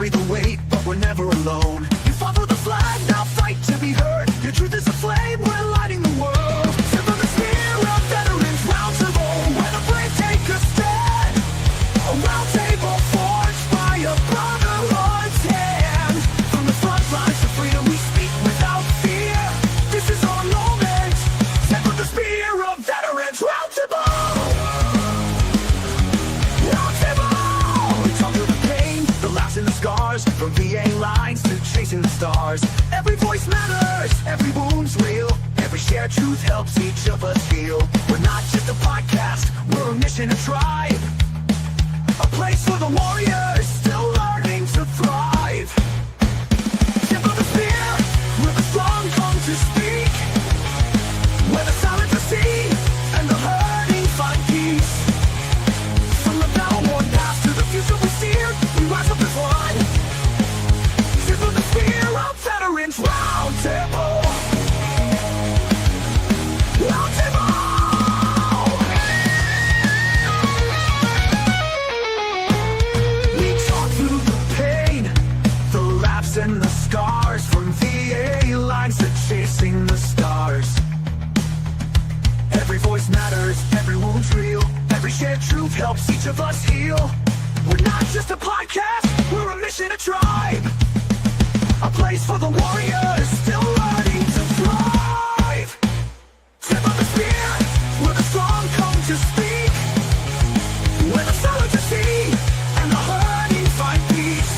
carry the weight, but we're never alone. You fought for the flag, now fight to be heard. Your truth is a flame, we're lighting the world. Sip of the spear of veterans, Roundtable, where the brave take a stand. A round table forged by a brotherhood's hand. From the front lines to freedom we speak without fear. This is our moment. Sip of the spear of veterans, Roundtable. From VA lines to chasing the stars, every voice matters, every wound's real. Every shared truth helps each of us heal. We're not just a podcast, we're a mission, a tribe. A place for the warriors still learning to thrive. Tip of the spear, where the strong come to speak. Where the silent receive and the hurting find peace. From the battle-worn past to the future we steer, we rise up as one. Veterans Roundtable. Roundtable. We talk through the pain, the laughs and the scars. From VA lines to chasing the stars. Every voice matters, every wound's real. Every shared truth helps each of us heal. We're not just a podcast, we're a mission, a tribe. A place for the warriors still learning to thrive. Tip of the spear, where the strong come to speak. Where the silent to see and the hurting find peace.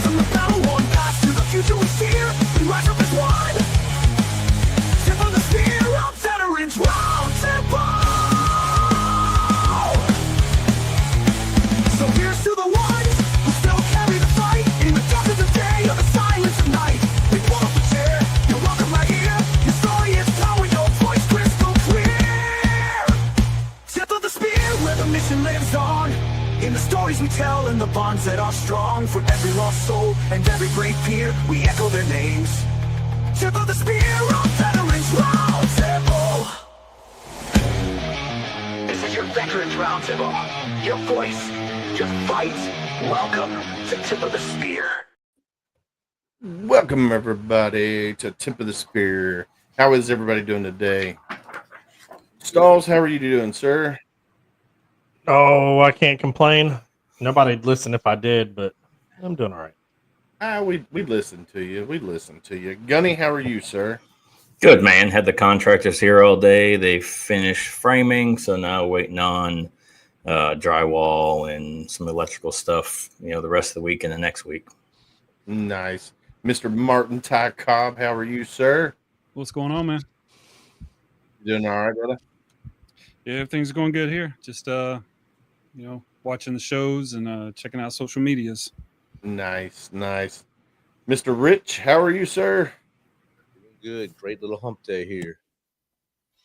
From the battle-worn past to the future we steer, we rise up as one. Tip of the spear, our veterans Roundtable. So here's to the ones who still carry the fight in the dark of the day or the silence of night. We pull up a chair, you're welcome right here. Your story is power, your voice crystal clear. Tip of the spear, where the mission lives on. In the stories we tell and the bonds that are strong. For every lost soul and every brave peer, we echo their names. Tip of the spear, our veterans Roundtable. This is your veterans Roundtable. Your voice, your fight. Welcome to Tip of the Spear. Welcome, everybody, to Tip of the Spear. How is everybody doing today? Stalls, how are you doing, sir? Oh, I can't complain. Nobody'd listen if I did, but I'm doing all right. We listened to you. We listened to you. Gunny, how are you, sir? Good, man. Had the contractors here all day. They finished framing, so now waiting on drywall and some electrical stuff, the rest of the week and the next week. Nice. Mr. Martin Ty Cobb, how are you, sir? What's going on, man? Doing all right, brother? Yeah, everything's going good here. Just, watching the shows and checking out social medias. Nice. Mr. Rich, how are you, sir? Good. Great little hump day here.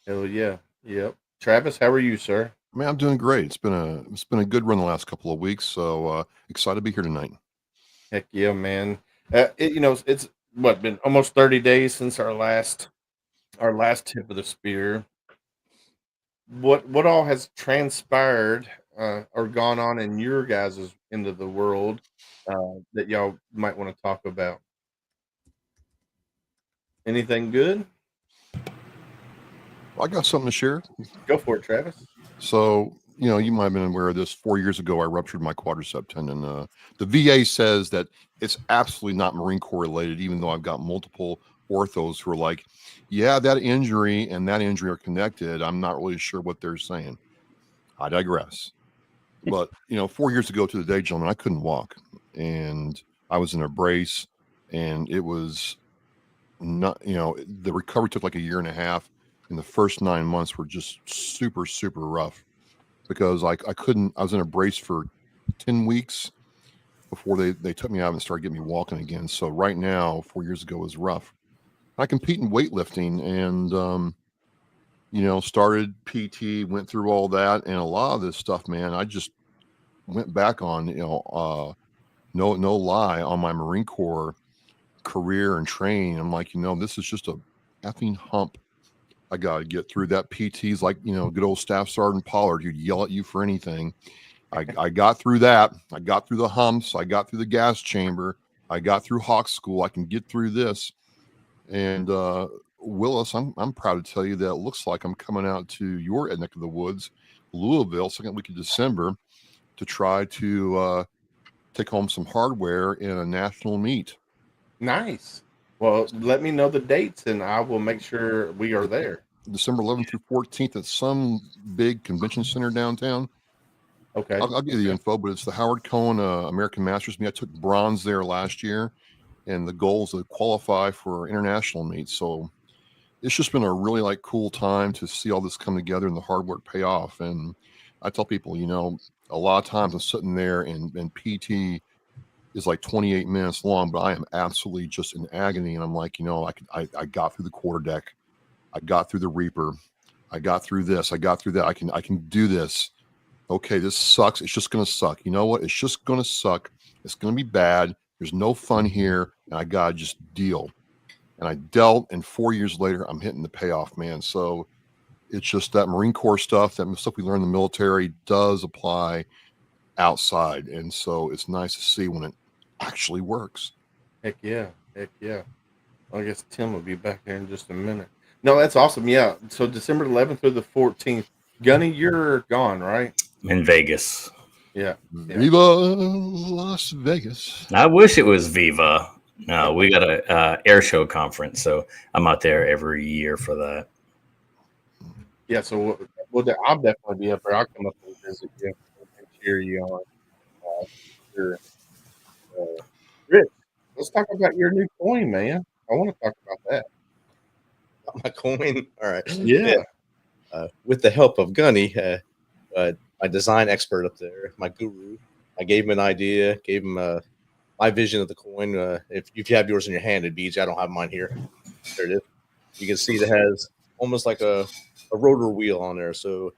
Hell yeah. Yep. Travis, how are you, sir? Man, I'm doing great. It's been a good run the last couple of weeks, so excited to be here tonight. Heck yeah, man. It's been almost 30 days since our last Tip of the Spear. What all has transpired or gone on in your guys' end of the world that y'all might want to talk about? Anything good? Well, I got something to share. Go for it, Travis. So, you might have been aware of this. 4 years ago, I ruptured my quadricep tendon. The VA says that it's absolutely not Marine Corps related, even though I've got multiple orthos who are like, yeah, that injury and that injury are connected. I'm not really sure what they're saying. I digress. But, 4 years ago to the day, gentlemen, I couldn't walk. And I was in a brace, and it was not, the recovery took like a year and a half. And the first 9 months were just super, super rough because I was in a brace for 10 weeks before they took me out and started getting me walking again. So right now, 4 years ago was rough. I compete in weightlifting and, started PT, went through all that. And a lot of this stuff, man, I just went back on, no lie, on my Marine Corps career and training. I'm like, this is just a effing hump I got to get through. That PT's like, good old Staff Sergeant Pollard, who'd yell at you for anything. I got through that. I got through the humps. I got through the gas chamber. I got through Hawk School. I can get through this. And Willis, I'm proud to tell you that it looks like I'm coming out to your neck of the woods, Louisville, second week of December, to try to take home some hardware in a national meet. Nice. Well, let me know the dates, and I will make sure we are there. December 11th through 14th at some big convention center downtown. Okay. I'll give you the info, but it's the Howard Cohen American Masters meet. I took bronze there last year, and the goal is to qualify for international meets. So it's just been a really cool time to see all this come together and the hard work pay off. And I tell people, a lot of times I'm sitting there and PT is 28 minutes long, but I am absolutely just in agony. And I'm like, I got through the quarter deck. I got through the Reaper. I got through this. I got through that. I can do this. Okay, this sucks. It's just going to suck. You know what? It's just going to suck. It's going to be bad. There's no fun here. And I got to just deal. And I dealt, and 4 years later, I'm hitting the payoff, man. So it's just that Marine Corps stuff, that stuff we learn in the military does apply outside. And so it's nice to see when it actually works. Heck yeah. Heck yeah. Well, I guess Tim will be back there in just a minute. No, that's awesome. Yeah. So December 11th through the 14th. Gunny, you're gone, right? I'm in Vegas. Yeah. Viva Las Vegas. I wish it was Viva. No, we got a air show conference, so I'm out there every year for that. Yeah, so I'll definitely be up there. I'll come up and visit you and cheer you on. Sure. Rich, let's talk about your new coin, man. I want to talk about that. My coin. All right. Yeah. With the help of Gunny, my design expert up there, my guru, I gave him an idea, gave him my vision of the coin. If you have yours in your hand, it'd be easy. I don't have mine here. There it is. You can see it has almost like a rotor wheel on there. So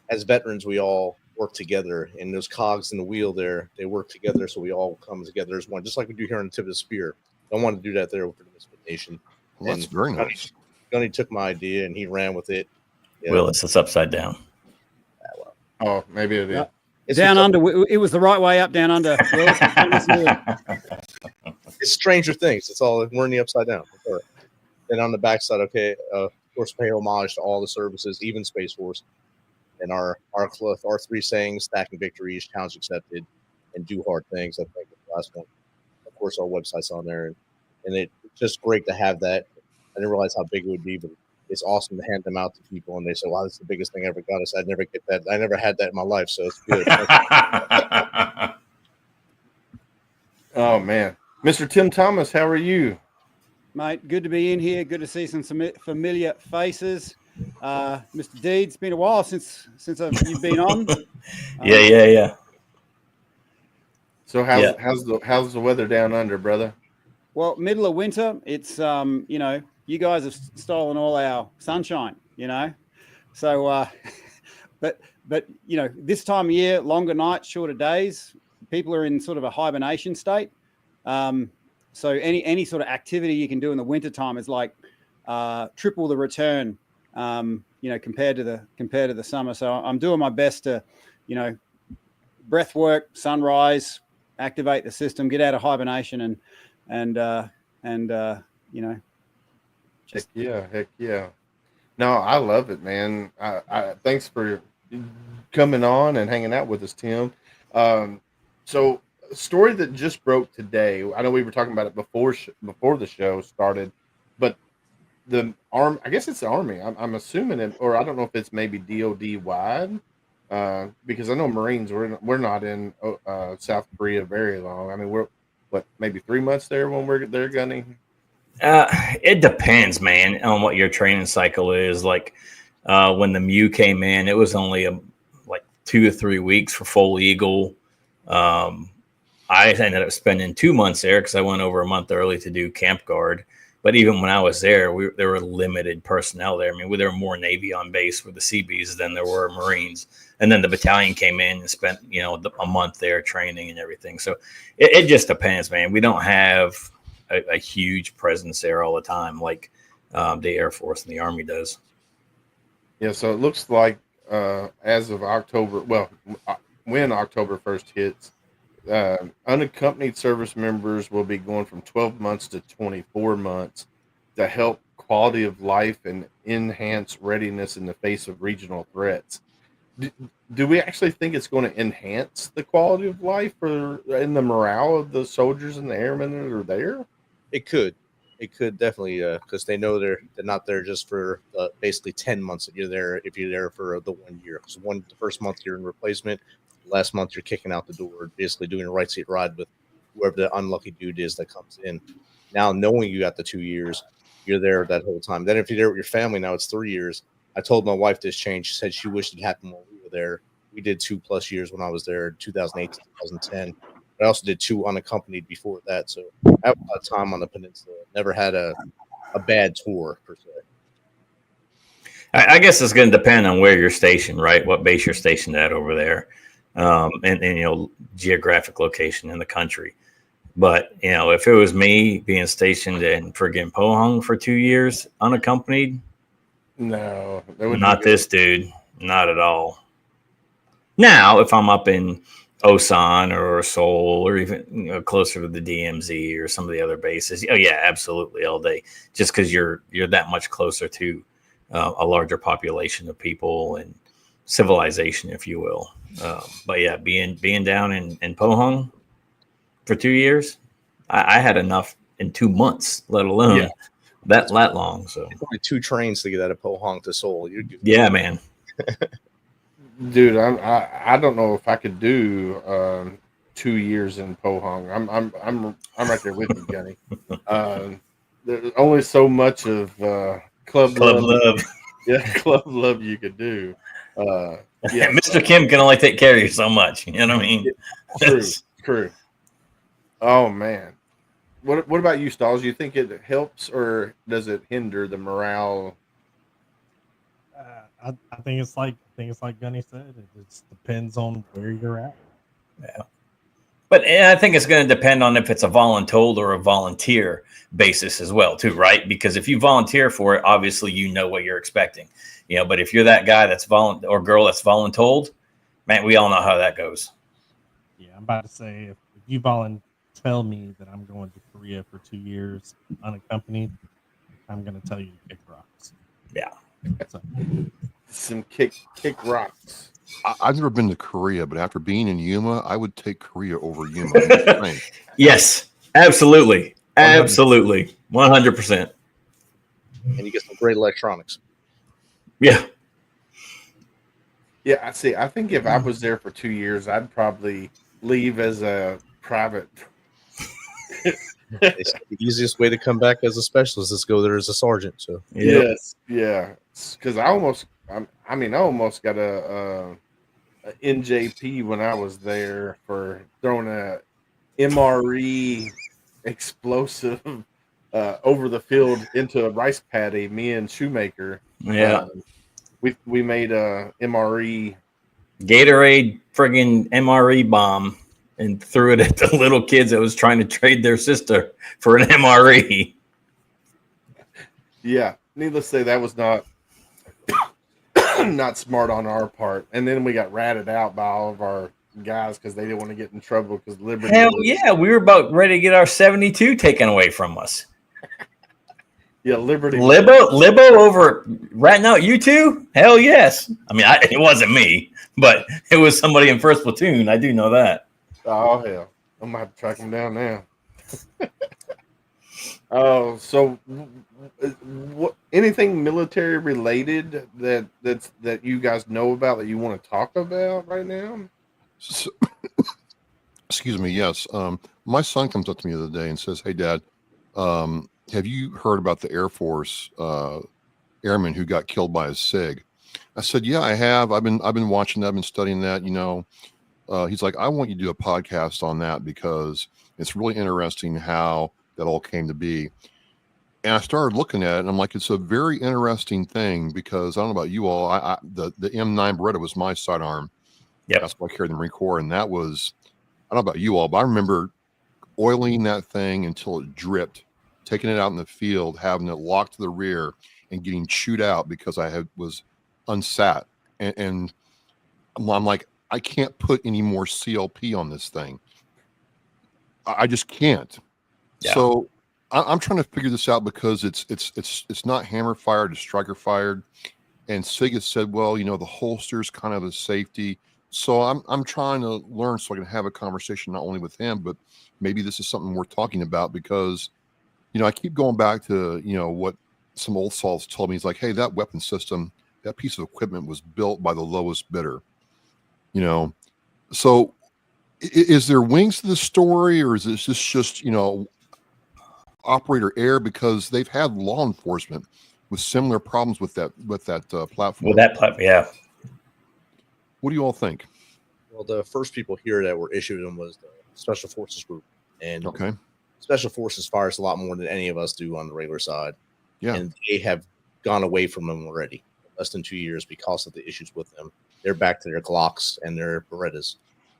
as veterans, we all work together, and those cogs in the wheel there, they work together. So we all come together as one, just like we do here on the tip of the spear. I wanted to do that there for the MisFitNation. Well, that's very nice. Gunny took my idea and he ran with it. Willis, it's upside down. Oh, maybe it is. It's down under. It was the right way up, down under. It's Stranger Things. It's all, we're in the upside down. Right. Then on the backside, okay, of course, pay homage to all the services, even Space Force, and our three sayings: stacking victories, challenge accepted, and do hard things. I think the last one. Of course, our website's on there, and it's just great to have that. I didn't realize how big it would be, but it's awesome to hand them out to people, and they say, "Wow, that's the biggest thing I ever got." I said, "I'd never get that. I never had that in my life, so it's good." Oh man, Mr. Tim Thomas, how are you, Mate? Good to be in here. Good to see some familiar faces. Mr. Deed, it's been a while since you've been on. Yeah. So how's the weather down under, brother? Well, middle of winter. It's you guys have stolen all our sunshine. So but this time of year, longer nights, shorter days. People are in sort of a hibernation state. So any sort of activity you can do in the wintertime is like triple the return. Compared to the summer. So I'm doing my best to, breath work, sunrise, activate the system, get out of hibernation, and Heck yeah. No, I love it, man. I thanks for coming on and hanging out with us, Tim. So a story that just broke today. I know we were talking about it before the show started, but the arm, I guess it's the Army. I'm assuming it, or I don't know if it's maybe DOD wide, because I know Marines, we're not in South Korea very long. I mean, we're maybe 3 months there when we're there gunning. It depends, man, on what your training cycle is. Like when the MEU came in, it was only 2 to 3 weeks for full Eagle. I ended up spending 2 months there because I went over a month early to do camp guard. But even when I was there, there were limited personnel there. I mean, there were more Navy on base with the Seabees than there were Marines. And then the battalion came in and spent, a month there training and everything. So it just depends, man. We don't have a huge presence there all the time like the Air Force and the Army does. Yeah, so it looks like as of October, when October 1st hits, unaccompanied service members will be going from 12 months to 24 months to help quality of life and enhance readiness in the face of regional threats. Do we actually think it's going to enhance the quality of life or and the morale of the soldiers and the airmen that are there? It could definitely, because they know they're not there just for basically 10 months. That you're there if you're there for the 1 year. Because the first month you're in replacement, last month you're kicking out the door, basically doing a right seat ride with whoever the unlucky dude is that comes in. Now knowing you got the 2 years, you're there that whole time. Then if you're there with your family, now it's 3 years. I told my wife this change. She said she wished it happened while we were there. We did 2+ years when I was there, 2008 to 2010. I also did 2 unaccompanied before that, so I have a lot of time on the peninsula. Never had a bad tour per se. I guess it's going to depend on where you're stationed, right? What base you're stationed at over there, and geographic location in the country. But if it was me being stationed in friggin' Pohang for 2 years unaccompanied, no, that would not this dude, not at all. Now, if I'm up in Osan or Seoul or even closer to the DMZ or some of the other bases, oh yeah, absolutely all day. Just because you're that much closer to a larger population of people and civilization, if you will. But yeah, being down in Pohang for 2 years, I had enough in 2 months, let alone that long. So it's only 2 trains to get out of Pohang to Seoul. You're good. Yeah, man. Dude, I don't know if I could do 2 years in Pohang. I'm right there with you, Gunny. There's only so much of club love. Yeah, club love you could do. Yeah. Mr. Kim can only take care of you so much. You know what I mean? True. Oh man. What about you, Stalls? You think it helps or does it hinder the morale? I think it's like Gunny said. It just depends on where you're at. Yeah. But I think it's going to depend on if it's a voluntold or a volunteer basis as well, too, right? Because if you volunteer for it, obviously you know what you're expecting. But if you're that guy that's or girl that's voluntold, man, we all know how that goes. Yeah, I'm about to say if you tell me that I'm going to Korea for 2 years unaccompanied, I'm going to tell you to kick rocks. Yeah. So. Some kick rocks. I've never been to Korea, but after being in Yuma, I would take Korea over Yuma. Yes, absolutely. 100%. And you get some great electronics. Yeah. Yeah, I see. I think if I was there for 2 years, I'd probably leave as a private. It's the easiest way to come back as a specialist is go there as a sergeant. So yes, yeah, because I almost got a NJP when I was there for throwing a MRE explosive over the field into a rice paddy. Me and Shoemaker, we made a MRE Gatorade friggin' MRE bomb and threw it at the little kids that was trying to trade their sister for an MRE. Yeah, needless to say, that was not smart on our part. And then we got ratted out by all of our guys because they didn't want to get in trouble because Liberty. Hell yeah, we were about ready to get our 72 taken away from us. Yeah, Liberty. Libo over ratting out you two? Hell yes. I mean, it wasn't me, but it was somebody in first platoon. I do know that. Oh hell, I'm gonna have to track him down now. Oh, so what? Anything military related that you guys know about that you want to talk about right now? So, excuse me. Yes. My son comes up to me the other day and says, "Hey, Dad, have you heard about the Air Force airman who got killed by a SIG?" I said, "Yeah, I have. I've been watching that. I've been studying that. He's like, I want you to do a podcast on that because it's really interesting how that all came to be." And I started looking at it, and I'm like, it's a very interesting thing because I don't know about you all. The M9 Beretta was my sidearm. Yeah, that's what I carried in the Marine Corps, and that was, I don't know about you all, but I remember oiling that thing until it dripped, taking it out in the field, having it locked to the rear, and getting chewed out because I was unsat. And I'm like, I can't put any more CLP on this thing. I just can't. Yeah. So I'm trying to figure this out because it's not hammer fired, it's striker fired. And Sig has said, well, the holster's kind of a safety. So I'm trying to learn so I can have a conversation not only with him, but maybe this is something worth talking about because, I keep going back to, what some old salts told me. He's like, hey, that weapon system, that piece of equipment was built by the lowest bidder. So is there wings to the story, or is this just, operator error? Because they've had law enforcement with similar problems with that platform. With that platform, yeah. What do you all think? Well, the first people here that were issued them was the Special Forces group, and Okay. Special Forces fires a lot more than any of us do on the regular side. Yeah. And they have gone away from them already, less than 2 years, because of the issues with them. They're back to their Glocks and their Berettas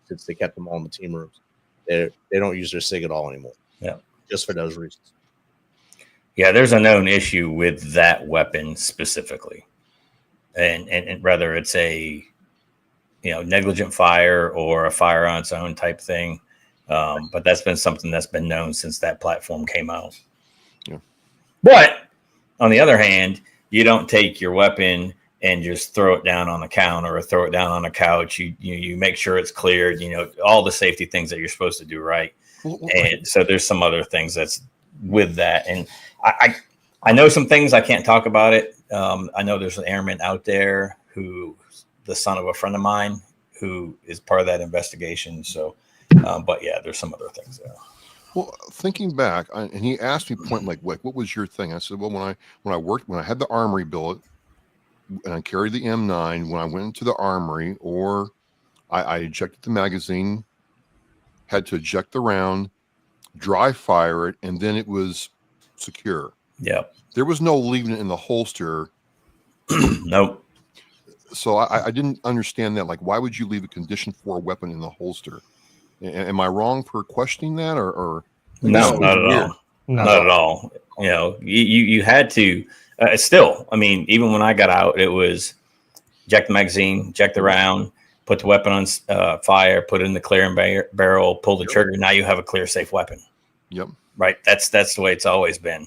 since they kept them all in the team rooms. They don't use their SIG at all anymore. Yeah. Just for those reasons. Yeah, there's a known issue with that weapon specifically. And whether it's a negligent fire or a fire on its own type thing. But that's been something that's been known since that platform came out. Yeah. But on the other hand, you don't take your weapon and just throw it down on the counter or throw it down on a couch. You make sure it's cleared, all the safety things that you're supposed to do, right? And so there's some other things that's with that. And I know some things. I can't talk about it. I know there's an airman out there the son of a friend of mine who is part of that investigation. So, but yeah, there's some other things there. Well, thinking back, and he asked me point blank, what was your thing? I said, well, when I had the armory billet and I carried the M9, when I went into the armory, or I ejected the magazine, had to eject the round, dry fire it, and then it was secure. Yeah. There was no leaving it in the holster. Nope. So I didn't understand that. Like, why would you leave a condition 4 weapon in the holster? Am I wrong for questioning that, or no, not at all. No. Not at all. You had to. Still, I mean, even when I got out, it was eject the magazine, eject the round, put the weapon on fire, put it in the clearing barrel, pull the trigger. Now you have a clear, safe weapon. Yep. Right. That's the way it's always been.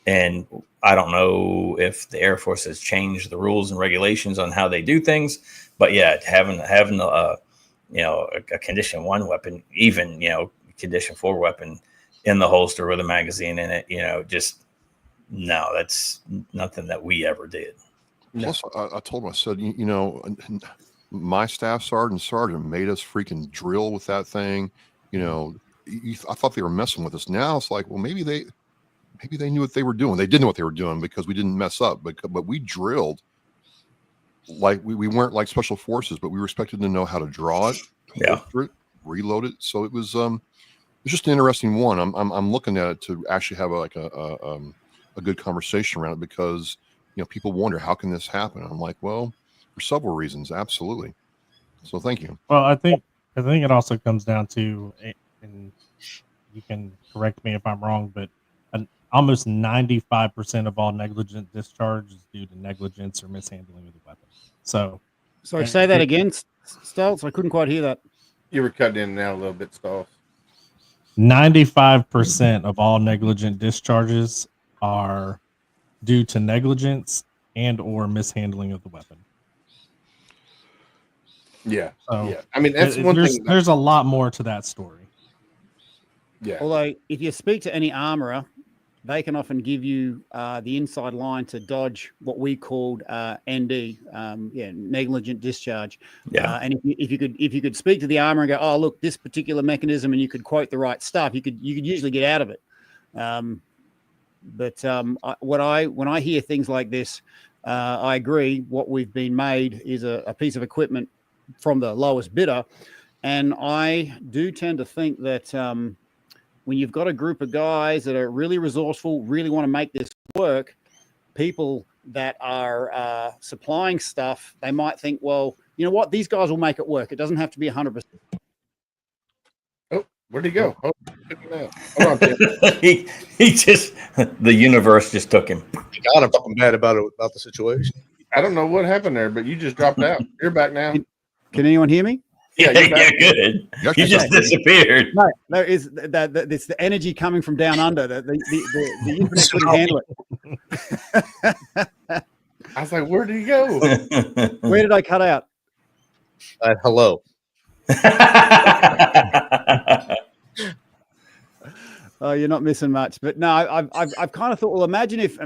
And I don't know if the Air Force has changed the rules and regulations on how they do things, but yeah, having a condition 1 weapon, even condition 4 weapon in the holster with a magazine in it, just no, that's nothing that we ever did. Plus, I told him, I said, my staff sergeant made us freaking drill with that thing. I thought they were messing with us. Now it's like, well, maybe they knew what they were doing. They did know what they were doing because we didn't mess up. But we drilled like we weren't like special forces, but we were expected to know how to draw it, holster it, reload it. So it was it's just an interesting one. I'm looking at it to actually have a good conversation around it because people wonder how can this happen. I'm like, well, for several reasons, absolutely. So thank you. Well, I think it also comes down to, and you can correct me if I'm wrong, but almost 95% of all negligent discharge is due to negligence or mishandling of the weapon. So, Sorry, say that again, Stoltz. I couldn't quite hear that. You were cutting in and out a little bit, Stoltz. 95% of all negligent discharges are due to negligence and or mishandling of the weapon. Yeah. So yeah. I mean, that's one thing. There's a lot more to that story. Yeah. Although, if you speak to any armorer, they can often give you the inside line to dodge what we called ND, negligent discharge. Yeah. And if you could speak to the armorer and go, oh, look, this particular mechanism, and you could quote the right stuff, you could usually get out of it. When I hear things like this, I agree. What we've been made is a piece of equipment from the lowest bidder, and I do tend to think that when you've got a group of guys that are really resourceful, really want to make this work, people that are supplying stuff, they might think, well, you know what, these guys will make it work. It doesn't have to be 100%. Oh, where'd he go? Oh, hold on, Tim. he just, the universe just took him. God, I'm fucking bad about the situation. I don't know what happened there, but you just dropped out. You're back now. Can anyone hear me? Yeah, Yeah, you're back. good. You You actually just sound good. disappeared. No, there is that. It's the energy coming from down under. The internet couldn't handle it. I was like, where did he go? Where did I cut out? Hello. Oh, you're not missing much. But no, I've kind of thought, well, imagine if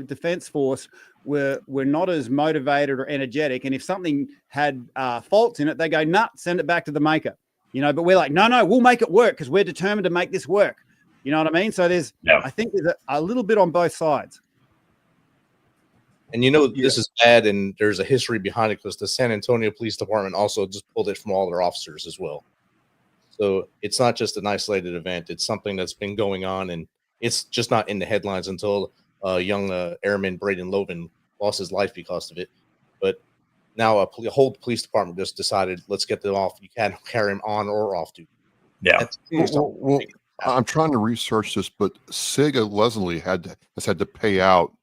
Defence Force were not as motivated or energetic, and if something had faults in it, they go, nah, send it back to the maker. But we're like, no, we'll make it work because we're determined to make this work. You know what I mean? So I think there's a little bit on both sides. And this is bad, and there's a history behind it because the San Antonio Police Department also just pulled it from all their officers as well. So it's not just an isolated event. It's something that's been going on, and it's just not in the headlines until young airman Braden Loven lost his life because of it. But now a whole police department just decided, let's get them off. You can't carry them on or off duty. Yeah. Well, I'm trying to research this, but SIG Leslie has had to pay out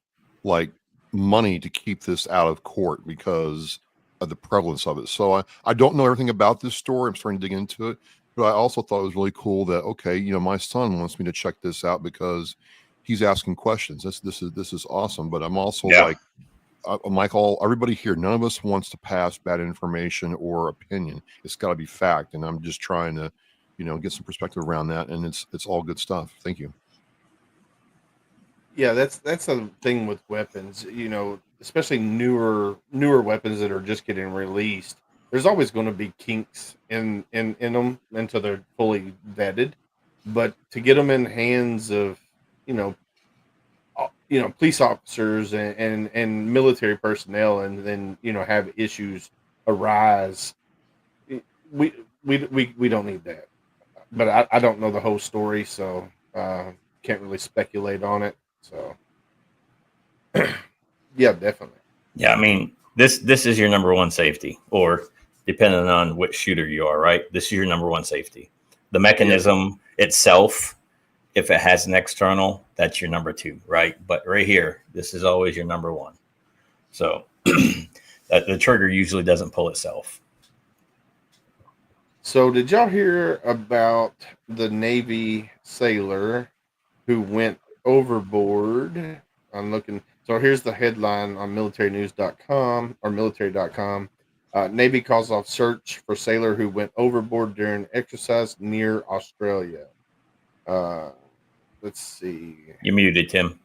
like money to keep this out of court because of the prevalence of it. So I don't know everything about this story. I'm starting to dig into it, but I also thought it was really cool that, okay, my son wants me to check this out because he's asking questions. This is awesome. But I'm also like, everybody here, none of us wants to pass bad information or opinion. It's got to be fact. And I'm just trying to, get some perspective around that. And it's all good stuff. Thank you. Yeah, that's the thing with weapons, especially newer weapons that are just getting released. There's always going to be kinks in them until they're fully vetted. But to get them in the hands of, police officers and military personnel, and then have issues arise, we don't need that. But I don't know the whole story, so can't really speculate on it. So yeah, definitely. Yeah, I mean, this is your number one safety, or depending on which shooter you are, right? This is your number one safety. The mechanism itself, if it has an external, that's your number two, right? But right here, this is always your number one. So that the trigger usually doesn't pull itself. So did y'all hear about the Navy sailor who went overboard? I'm looking. So here's the headline on militarynews.com or military.com. Navy calls off search for sailor who went overboard during exercise near Australia. Let's see. You're muted, Tim.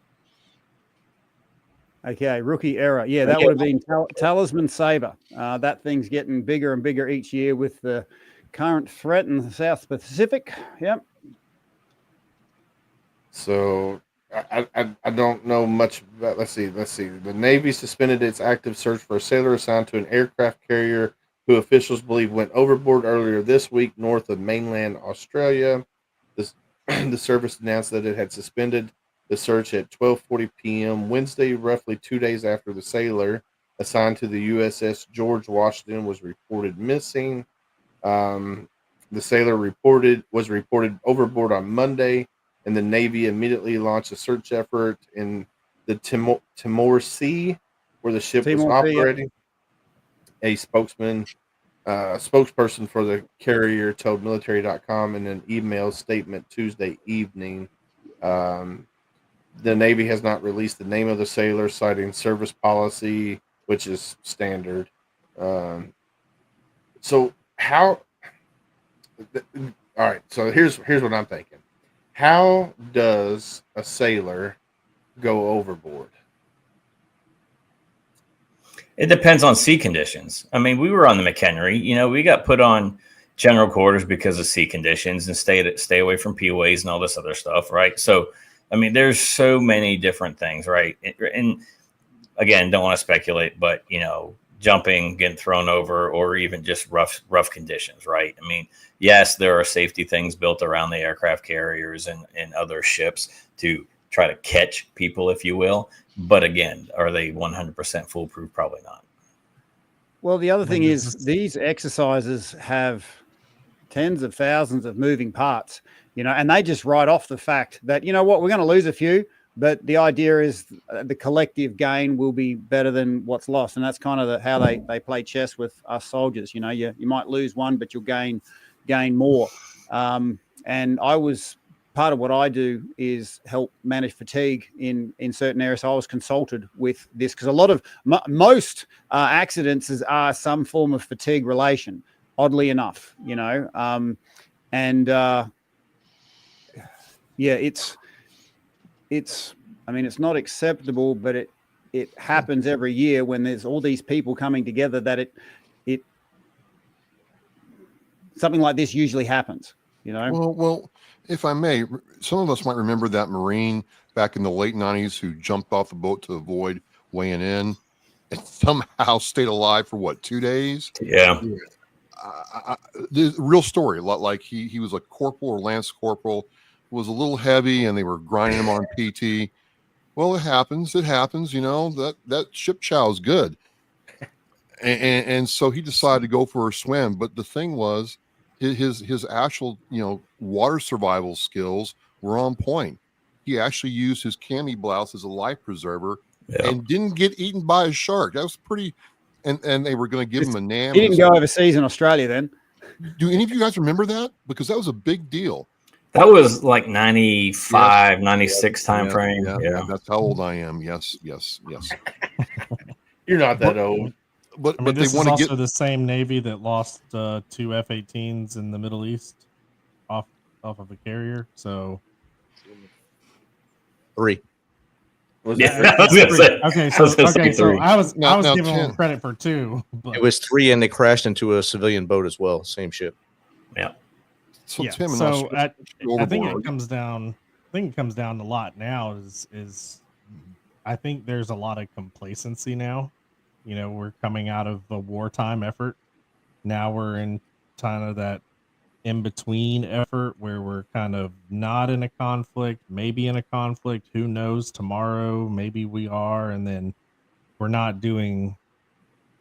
Okay, rookie error. Yeah, that would have been Talisman Sabre. That thing's getting bigger and bigger each year with the current threat in the South Pacific. Yep. So I don't know much about. Let's see. The Navy suspended its active search for a sailor assigned to an aircraft carrier who officials believe went overboard earlier this week north of mainland Australia. The service announced that it had suspended the search at 12:40 p.m. Wednesday, roughly 2 days after the sailor assigned to the USS George Washington was reported missing. The sailor was reported overboard on Monday, and the Navy immediately launched a search effort in the Timor Sea, where the ship was operating. A spokesperson for the carrier told military.com in an email statement Tuesday evening. The Navy has not released the name of the sailor, citing service policy, which is standard. So how? All right. So here's what I'm thinking. How does a sailor go overboard? It depends on sea conditions. I mean, we were on the McHenry. We got put on general quarters because of sea conditions and stay away from POAs and all this other stuff, right? So, I mean, there's so many different things, right? And again, don't want to speculate, but jumping, getting thrown over, or even just rough conditions, right? I mean, yes, there are safety things built around the aircraft carriers and other ships to try to catch people, if you will. But again, are they 100% foolproof? Probably not. Well, the other thing is these exercises have tens of thousands of moving parts, and they just write off the fact that, we're going to lose a few, but the idea is the collective gain will be better than what's lost, and that's kind of how they play chess with us soldiers. You know, you might lose one, but you'll gain more. And I was part of what I do is help manage fatigue in certain areas. So I was consulted with this because a lot of most accidents are some form of fatigue relation, oddly enough, you know. Yeah, it's I mean, it's not acceptable, but it happens every year when there's all these people coming together that it something like this usually happens, you know. Well, if I may, some of us might remember that Marine back in the late 90s who jumped off the boat to avoid weighing in and somehow stayed alive for what, 2 days? Yeah. The real story, like he was a corporal or lance corporal, was a little heavy, and they were grinding him on PT. Well, it happens, you know, that ship chow is good. And so he decided to go for a swim. But the thing was, his actual, you know, water survival skills were on point. He actually used his cami blouse as a life preserver and didn't get eaten by a shark. That was pretty. And they were going to give him a NAM. He didn't go overseas in Australia then. Do any of you guys remember that? Because that was a big deal. That was like 95, 96 time frame. Yeah, that's how old I am. Yes. You're not that old. But this is also the same Navy that lost 2 F-18s in the Middle East off of a carrier. So 3. Yeah, I was gonna say. Okay, so I was giving 10. them credit for 2. But It was 3, and they crashed into a civilian boat as well. Same ship. Yeah. So yeah, Tim, so I think it comes down. I think it comes down a lot now. Is I think there's a lot of complacency now. You know, we're coming out of a wartime effort. Now we're in kind of that in between effort where we're kind of not in a conflict, maybe in a conflict. Who knows? Tomorrow, maybe we are, and then we're not doing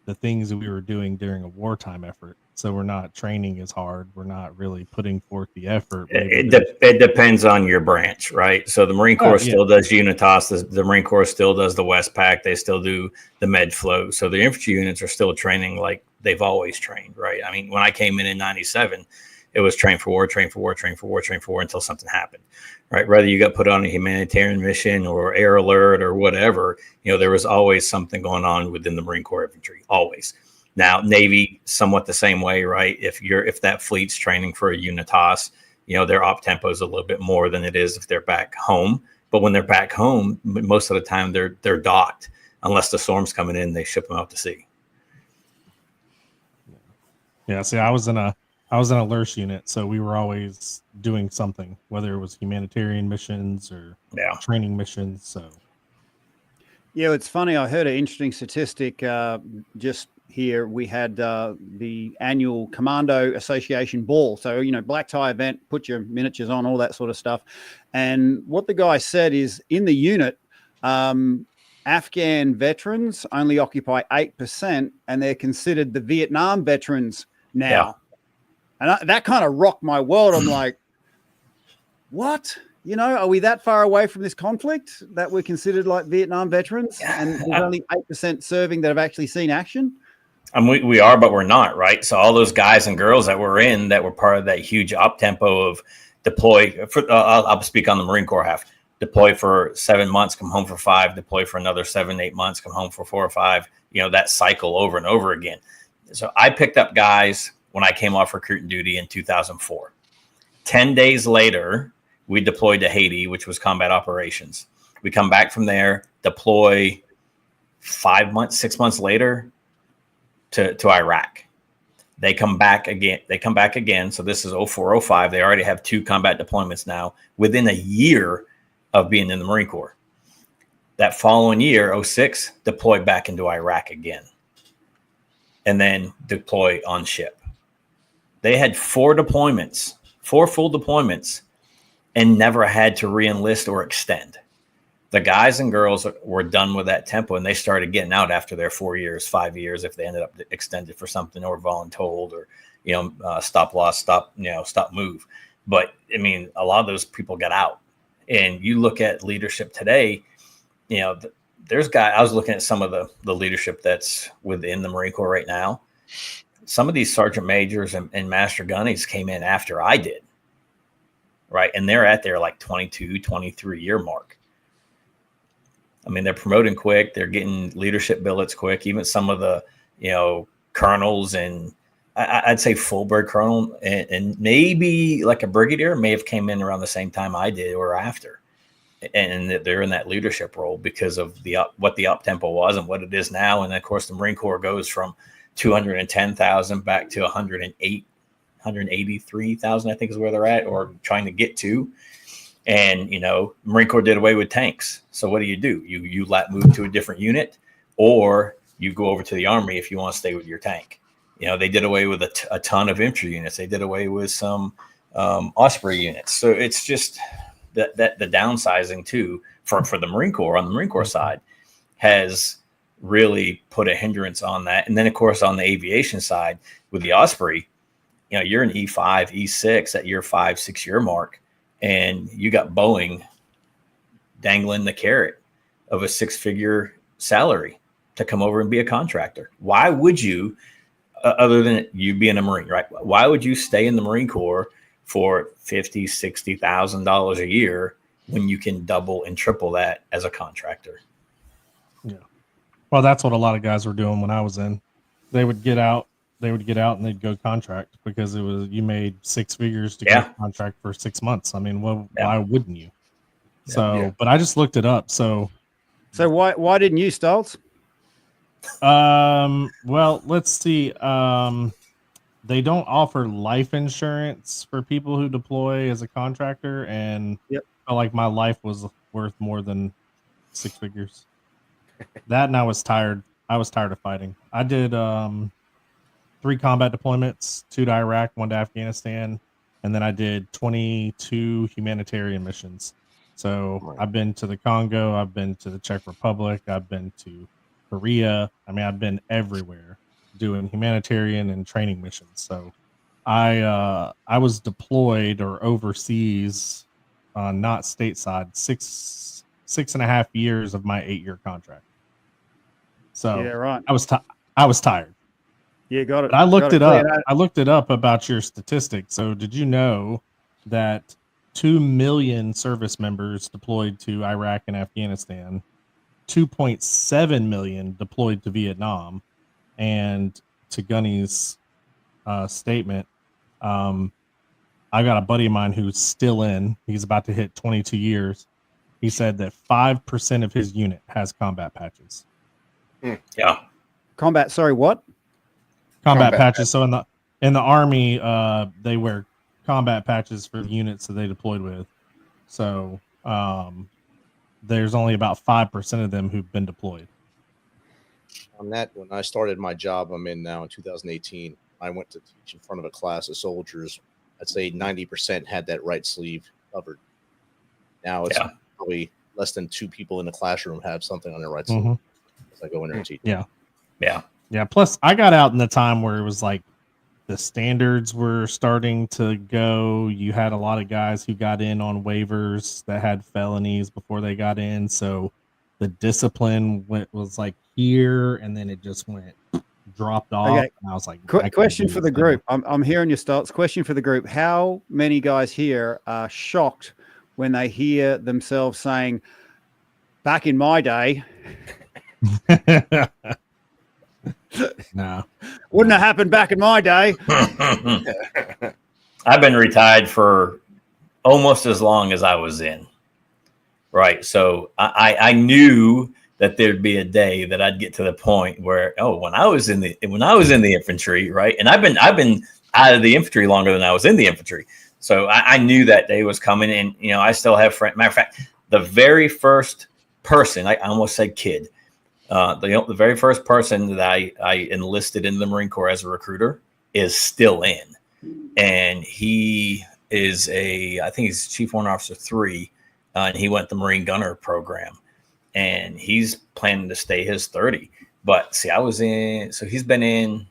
the things that we were doing during a wartime effort. So we're not training as hard. We're not really putting forth the effort. It depends on your branch, right? So the Marine Corps still does Unitas. The Marine Corps still does the Westpac. They still do the Med Flow. So the infantry units are still training like they've always trained, right? I mean, when I came in 97, it was train for war, train for war, train for war, train for war until something happened, right? Whether you got put on a humanitarian mission or air alert or whatever, you know, there was always something going on within the Marine Corps infantry, always. Now, Navy, somewhat the same way, right? If that fleet's training for a Unitas, you know, their op tempo is a little bit more than it is if they're back home. But when they're back home, most of the time they're docked. Unless the storm's coming in, they ship them out to sea. Yeah, see, I was in a LURS unit, so we were always doing something, whether it was humanitarian missions or training missions. So, yeah, it's funny. I heard an interesting statistic just here. We had the annual Commando Association ball. So, you know, black tie event, put your miniatures on, all that sort of stuff. And what the guy said is in the unit, Afghan veterans only occupy 8%, and they're considered the Vietnam veterans now. Yeah. And that kind of rocked my world. I'm like, what? You know, are we that far away from this conflict that we're considered like Vietnam veterans? And there's only 8% serving that have actually seen action? We are, but we're not, right? So all those guys and girls that were that were part of that huge op tempo of deploy. I'll speak on the Marine Corps half. Deploy for 7 months, come home for 5. Deploy for another 7-8 months, come home for 4 or 5. You know, that cycle over and over again. So I picked up guys when I came off recruiting duty in 2004. 10 days later, we deployed to Haiti, which was combat operations. We come back from there, deploy 5 months, 6 months later to Iraq. They come back again. So this is 04, 05. They already have 2 combat deployments now within a year of being in the Marine Corps. That following year, 06, deploy back into Iraq again. And then deploy on ship. They had 4 deployments, 4 full deployments, and never had to re-enlist or extend. The guys and girls were done with that tempo, and they started getting out after their 4 years, 5 years, if they ended up extended for something or voluntold or, you know, stop loss, stop move. But I mean, a lot of those people got out. And you look at leadership today, you know, there's guys, I was looking at some of the leadership that's within the Marine Corps right now. Some of these sergeant majors and master gunnies came in after I did. Right. And they're at their like 22, 23 year mark. I mean, they're promoting quick. They're getting leadership billets quick. Even some of the, you know, colonels and I'd say full bird colonel and maybe like a brigadier may have came in around the same time I did or after. And they're in that leadership role because of what the up tempo was and what it is now. And of course, the Marine Corps goes from 210,000 back to 183,000, I think is where they're at or trying to get to. And, you know, Marine Corps did away with tanks. So what do? You move to a different unit or you go over to the Army if you want to stay with your tank. You know, they did away with a ton of infantry units. They did away with some Osprey units. So it's just that the downsizing too for the Marine Corps on the Marine Corps side has really put a hindrance on that. And then of course on the aviation side with the Osprey, you know, you're an E5, E6 at your 5-6 year mark, and you got Boeing dangling the carrot of a 6-figure salary to come over and be a contractor. Why would you, other than you being a Marine, right? Why would you stay in the Marine Corps for $50,000, $60,000 a year when you can double and triple that as a contractor? Yeah. Well, that's what a lot of guys were doing when I was in. They would get out and they'd go contract because it was, you made 6 figures to go contract for 6 months. I mean, well, why wouldn't you? So, but I just looked it up. So why didn't you, Stoltz? Well, let's see. They don't offer life insurance for people who deploy as a contractor, and I felt like my life was worth more than 6 figures. That, and I was tired. I was tired of fighting. I did 3 combat deployments, 2 to Iraq, 1 to Afghanistan, and then I did 22 humanitarian missions. So I've been to the Congo, I've been to the Czech Republic, I've been to Korea. I mean, I've been everywhere doing humanitarian and training missions. So I was deployed or overseas, not stateside, 6.5 years of my 8-year contract. So right. I was tired. Yeah, got it. But I looked it up. I looked it up about your statistics. So did you know that 2 million service members deployed to Iraq and Afghanistan, 2.7 million deployed to Vietnam, and to Gunny's statement, I got a buddy of mine who's still in. He's about to hit 22 years. He said that 5% of his unit has combat patches. Yeah. Combat. Sorry, what? Combat patches. So in the Army, they wear combat patches for the units that they deployed with. So there's only about 5% of them who've been deployed. On that, when I started my job I'm in now in 2018, I went to teach in front of a class of soldiers. I'd say 90% had that right sleeve covered. Now it's probably less than 2 people in the classroom have something on their right sleeve as I go in there and teach. Yeah. Yeah. Plus, I got out in the time where it was like the standards were starting to go. You had a lot of guys who got in on waivers that had felonies before they got in. So the discipline was like here, and then it just dropped off. Okay. And I was like, question for the group. I'm hearing your starts. Question for the group. How many guys here are shocked when they hear themselves saying, back in my day? No, wouldn't have happened back in my day. I've been retired for almost as long as I was in. Right. So I knew that there'd be a day that I'd get to the point where, when I was in the infantry, right. And I've been out of the infantry longer than I was in the infantry. So I knew that day was coming. And, you know, I still have friends. Matter of fact, the very first person, I almost said kid, the very first person that I enlisted in the Marine Corps as a recruiter is still in. And he is I think he's Chief Warrant Officer 3. And he went the Marine Gunner program, and he's planning to stay his 30. But see, so he's been in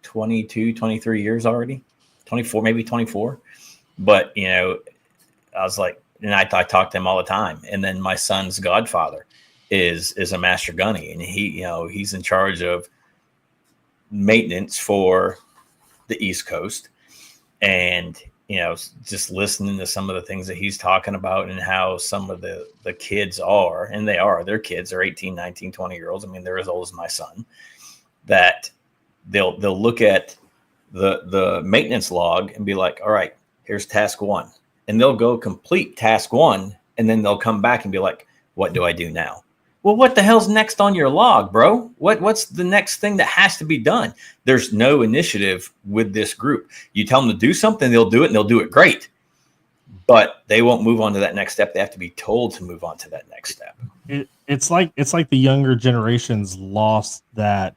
22, 23 years already, 24, maybe 24. But, you know, I was like, and I talk to him all the time. And then my son's godfather is a master gunny, and he's in charge of maintenance for the East Coast. And just listening to some of the things that he's talking about and how some of the kids are, and their kids are 18, 19, 20-year-olds. I mean, they're as old as my son, that they'll look at the maintenance log and be like, all right, here's task 1. And they'll go complete task 1. And then they'll come back and be like, what do I do now? Well, what the hell's next on your log, bro? What's the next thing that has to be done? There's no initiative with this group. You tell them to do something, they'll do it, and they'll do it great. But they won't move on to that next step. They have to be told to move on to that next step. It's like the younger generations lost that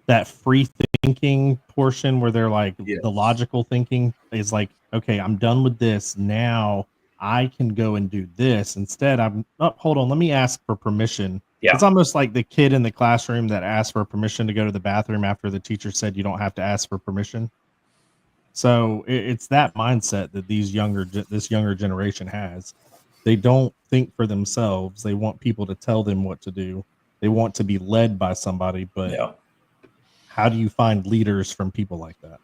that free thinking portion where they're like, the logical thinking is like, okay, I'm done with this now. I can go and do this instead. Hold on, let me ask for permission. Yeah. It's almost like the kid in the classroom that asked for permission to go to the bathroom after the teacher said you don't have to ask for permission. So it's that mindset that this younger generation has. They don't think for themselves. They want people to tell them what to do. They want to be led by somebody, but how do you find leaders from people like that?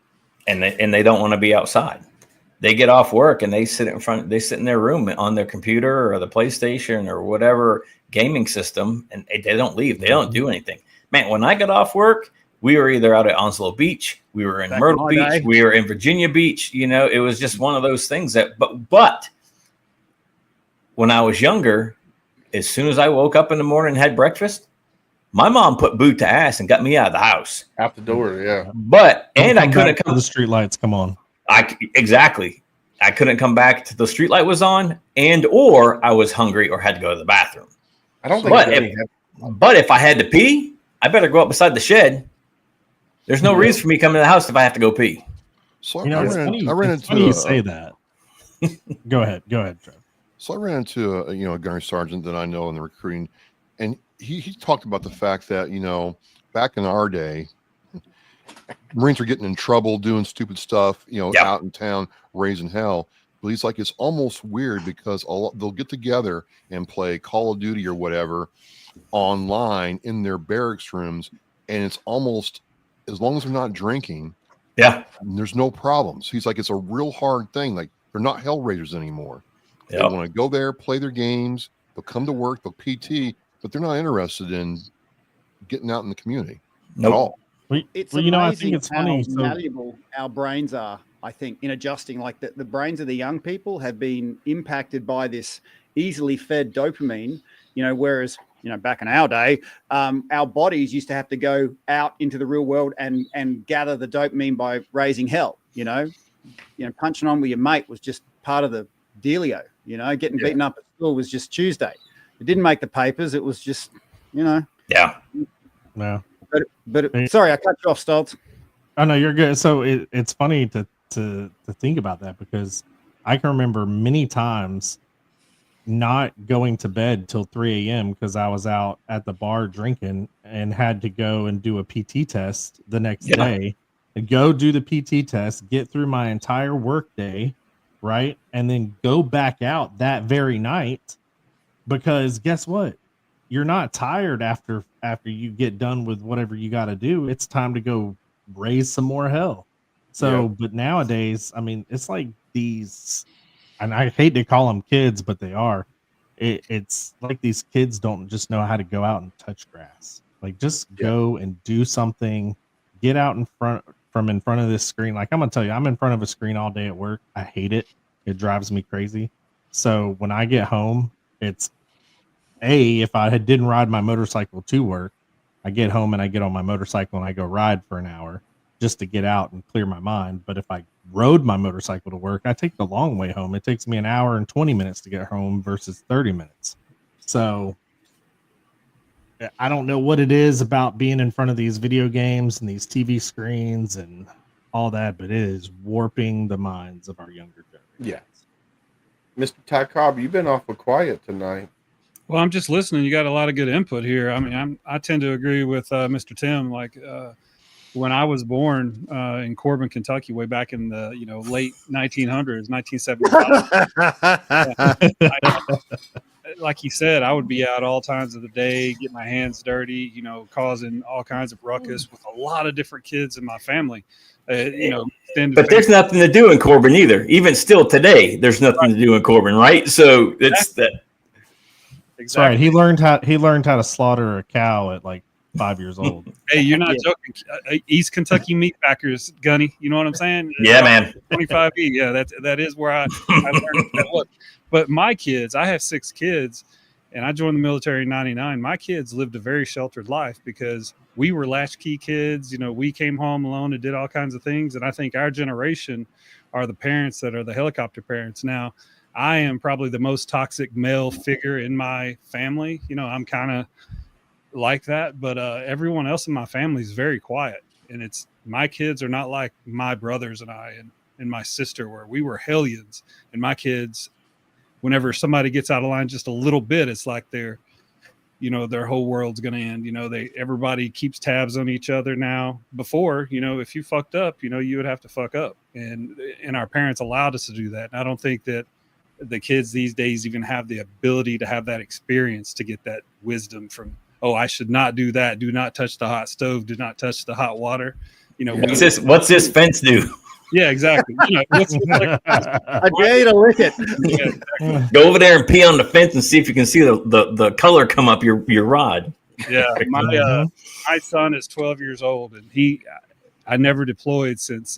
And they don't want to be outside. They get off work and they sit in their room on their computer or the PlayStation or whatever gaming system, and they don't leave. They don't do anything. Man, when I got off work, we were either out at Onslow Beach, we were in Myrtle Beach, we were in Virginia Beach. It was just one of those things that, but when I was younger, as soon as I woke up in the morning and had breakfast, my mom put boot to ass and got me out of the house. Out the door, yeah. But, and I couldn't come to the street lights, come on. Exactly. I couldn't come back till the street light was on, or I was hungry or had to go to the bathroom. I don't think. But if I had to pee, I better go up beside the shed. There's no reason for me coming to the house if I have to go pee. So I ran into you say that. Go ahead, Trev. So I ran into a gunnery sergeant that I know in the recruiting, and he talked about the fact that back in our day, Marines are getting in trouble doing stupid stuff, out in town raising hell. But he's like, it's almost weird because they'll get together and play Call of Duty or whatever online in their barracks rooms, and it's almost, as long as they're not drinking, there's no problems. He's like, it's a real hard thing. Like, they're not hellraisers anymore. They want to go there, play their games, they'll come to work, they'll PT, but they're not interested in getting out in the community at all. It's amazing I think it's how funny. malleable our brains are, I think, in adjusting. Like the brains of the young people have been impacted by this easily fed dopamine, whereas, back in our day, our bodies used to have to go out into the real world and gather the dopamine by raising hell. Punching on with your mate was just part of the dealio. Getting beaten up at school was just Tuesday. It didn't make the papers. It was just, No. But sorry, I cut you off, Stoltz. Oh no, you're good. So it's funny to think about that, because I can remember many times not going to bed till 3 a.m. because I was out at the bar drinking and had to go and do a PT test the next day, and go do the PT test, get through my entire work day, right? And then go back out that very night, because guess what? You're not tired after you get done with whatever you got to do. It's time to go raise some more hell. So, but nowadays, I mean, it's like these, and I hate to call them kids, but they are. It's like these kids don't just know how to go out and touch grass. Like, just go and do something. Get out in front of this screen. Like, I'm gonna tell you, I'm in front of a screen all day at work. I hate it. It drives me crazy. So when I get home, it's if I didn't ride my motorcycle to work, I get home and I get on my motorcycle and I go ride for an hour just to get out and clear my mind. But if I rode my motorcycle to work, I take the long way home. It takes me an hour and 20 minutes to get home versus 30 minutes. So I don't know what it is about being in front of these video games and these TV screens and all that, but it is warping the minds of our younger generation. Yeah. Mr. Ty Cobb, you've been awful quiet tonight. Well, I'm just listening. You got a lot of good input here. I mean, I tend to agree with Mr. Tim. Like, when I was born in Corbin, Kentucky, way back in the late 1900s, 1975. Like you said, I would be out all times of the day, get my hands dirty, causing all kinds of ruckus with a lot of different kids in my family. But there's nothing to do in Corbin either. Even still today, there's nothing to do in Corbin, right? So it's that. Exactly. Right. He learned how to slaughter a cow at like 5 years old. Hey, you're not joking. East Kentucky meat packers, Gunny. You know what I'm saying? Yeah, man. 25E. Yeah, that is where I learned that look. But my kids, I have 6 kids, and I joined the military in '99. My kids lived a very sheltered life because we were latchkey kids. We came home alone and did all kinds of things. And I think our generation are the parents that are the helicopter parents. Now, I am probably the most toxic male figure in my family. I'm kind of like that, but everyone else in my family is very quiet. And my kids are not like my brothers and I and my sister, where we were hellions. And my kids, whenever somebody gets out of line just a little bit, it's like their whole world's going to end. Everybody keeps tabs on each other now. Before, if you fucked up, you would have to fuck up. And our parents allowed us to do that. And I don't think that the kids these days even have the ability to have that experience to get that wisdom from, oh, I should not do that. Do not touch the hot stove. Do not touch the hot water. What's this fence do? Yeah, exactly. I dare you to lick it. Yeah, exactly. Go over there and pee on the fence and see if you can see the color come up your rod. Yeah, my son is 12 years old, and I never deployed since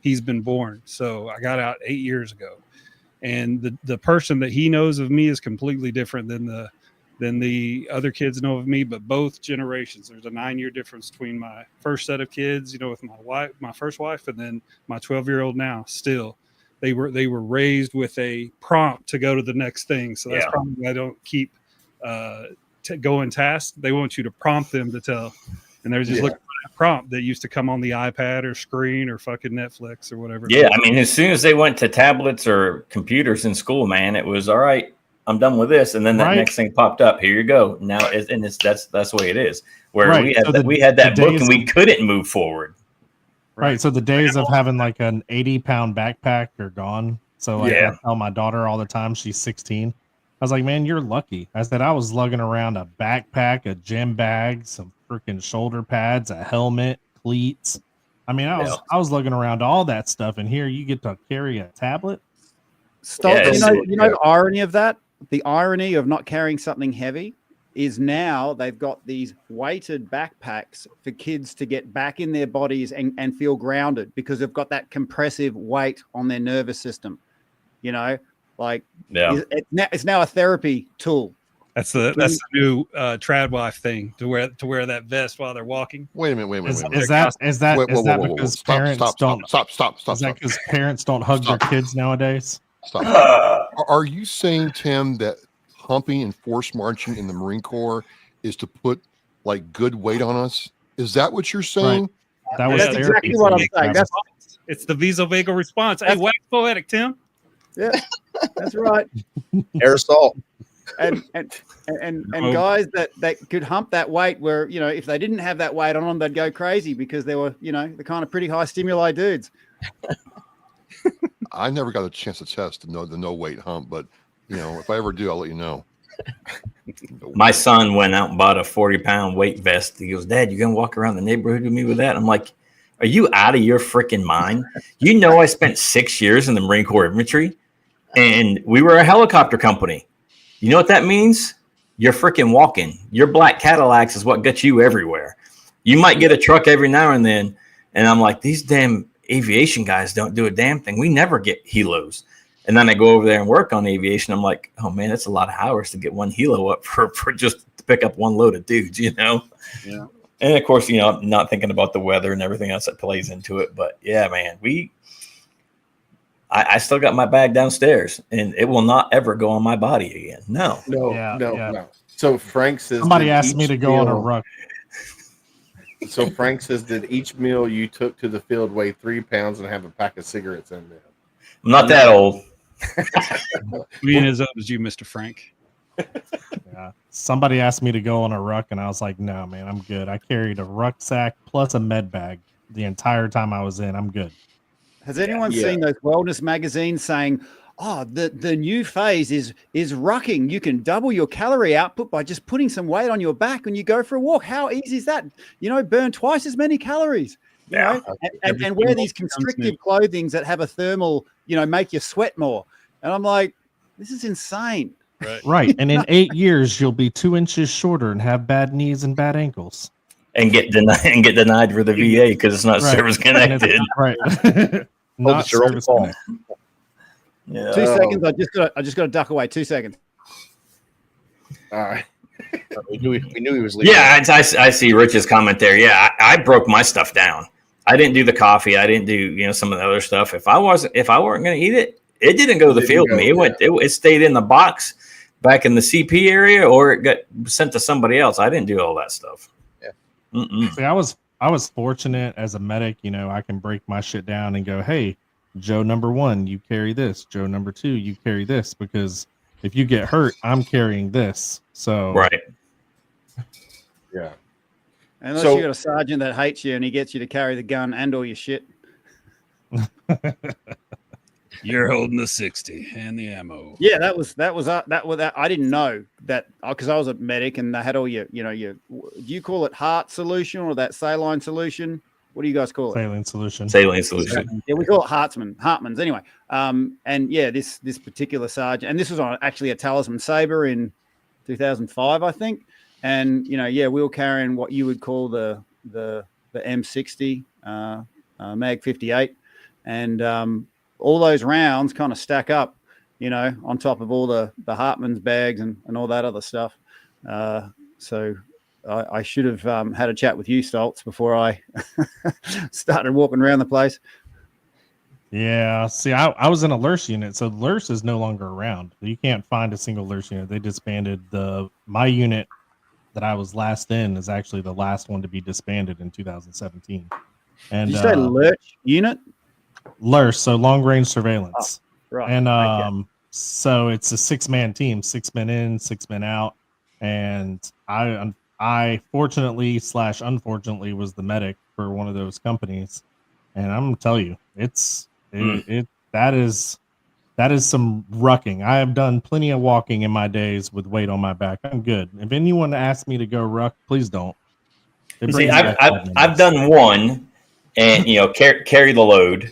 he's been born. So I got out 8 years ago, and the person that he knows of me is completely different than the other kids know of me. But both generations, there's a 9-year difference between my first set of kids, with my first wife, and then my 12-year-old now. Still, they were raised with a prompt to go to the next thing. So that's probably why I don't keep going tasks. They want you to prompt them to tell, and they're just looking for that prompt that used to come on the iPad or screen or fucking Netflix or whatever. Yeah, I mean, as soon as they went to tablets or computers in school, man, it was all right. I'm done with this, and then that next thing popped up. Here you go. Now, that's the way it is. Where we had that book and we couldn't move forward. Right. So the days of having like an 80-pound backpack are gone. So I tell my daughter all the time. She's 16. I was like, man, you're lucky. I said I was lugging around a backpack, a gym bag, some freaking shoulder pads, a helmet, cleats. I mean, I was lugging around all that stuff, and here you get to carry a tablet. Stop. Yeah, you know the irony of that? The irony of not carrying something heavy is now they've got these weighted backpacks for kids to get back in their bodies and feel grounded, because they've got that compressive weight on their nervous system. It's now a therapy tool. That's the new trad wife thing, to wear that vest while they're walking. Wait a minute. Is that because parents don't stop? Is that because parents don't hug their kids nowadays? Stop. Are you saying, Tim, that humping and force marching in the Marine Corps is to put like good weight on us? Is that what you're saying? Right. That's exactly what I'm saying. It's the vasovagal response. Hey, wax poetic, Tim. Yeah, that's right. Aerosol. And guys that could hump that weight, where if they didn't have that weight on them, they'd go crazy because they were the kind of pretty high stimuli dudes. I never got a chance to test the no weight hump, but if I ever do, I'll let you know. My son went out and bought a 40-pound weight vest. He goes, Dad, you gonna walk around the neighborhood with me with that? I'm like, are you out of your freaking mind? I spent 6 years in the Marine Corps infantry, and we were a helicopter company. You know what that means? You're freaking walking. Your black Cadillacs is what gets you everywhere. You might get a truck every now and then, and I'm like, these damn aviation guys don't do a damn thing. We never get helos. And then I go over there and work on aviation. I'm like, oh man, that's a lot of hours to get one helo up for just to pick up one load of dudes, Yeah. And of course, I'm not thinking about the weather and everything else that plays into it. But yeah, man, I still got my bag downstairs, and it will not ever go on my body again. No. So Frank says somebody asked me to go on a ruck. So Frank says, did each meal you took to the field weigh 3 pounds and have a pack of cigarettes in there? I'm not that old. We ain't as old as you, Mr. Frank. Yeah. Somebody asked me to go on a ruck, and I was like, no, man, I'm good. I carried a rucksack plus a med bag the entire time I was in. I'm good. Has anyone Yeah. seen those wellness magazines saying, "Oh, the new phase is rucking. You can double your calorie output by just putting some weight on your back when you go for a walk. How easy is that? You know, burn twice as many calories. You know, and wear these constrictive clothings that have a thermal, you know, make you sweat more." And I'm like, this is insane. Right. And in 8 years, you'll be 2 inches shorter and have bad knees and bad ankles. And get denied for the VA because it's not Right. service connected. Right. Not it's your own service fault. connected. Yeah. 2 seconds. I just got to duck away. 2 seconds. All right. We knew he was leaving. Yeah, I see Rich's comment there. Yeah, I broke my stuff down. I didn't do the coffee. I didn't do some of the other stuff. If I weren't going to eat it, it didn't go to the field with me. It stayed in the box back in the CP area, or it got sent to somebody else. I didn't do all that stuff. Yeah. See, I was fortunate as a medic. You know, I can break my shit down and go, hey, Joe number 1, you carry this. Joe number 2, you carry this, because if you get hurt, I'm carrying this. So Right. Yeah. Unless So- you got a sergeant that hates you and he gets you to carry the gun and all your shit. You're holding the 60 and the ammo. Yeah, that was I didn't know that because I was a medic and they had all your, do you call it heart solution or that saline solution? What do you guys call it? saline solution. Saline solution. Yeah, we call it Hartman's anyway. And yeah, this particular sergeant, and this was on actually a Talisman Sabre in 2005, I think. And we were carrying what you would call the M60 Mag 58, and all those rounds kind of stack up, on top of all the Hartman's bags and all that other stuff. So I should have had a chat with you, Stoltz, before I started walking around the place. Yeah. See, I was in a LURS unit, so LURS is no longer around. You can't find a single LURS unit. They disbanded my unit that I was last in is actually the last one to be disbanded in 2017. And Did you say Lurch unit? LURS, so long range surveillance. Right. And okay. so it's a 6-man team, 6 men in, 6 men out. And I fortunately / unfortunately was the medic for one of those companies. And I'm gonna tell you, that is some rucking. I have done plenty of walking in my days with weight on my back. I'm good. If anyone asks me to go ruck, please don't. See, I've done one, and carry the load,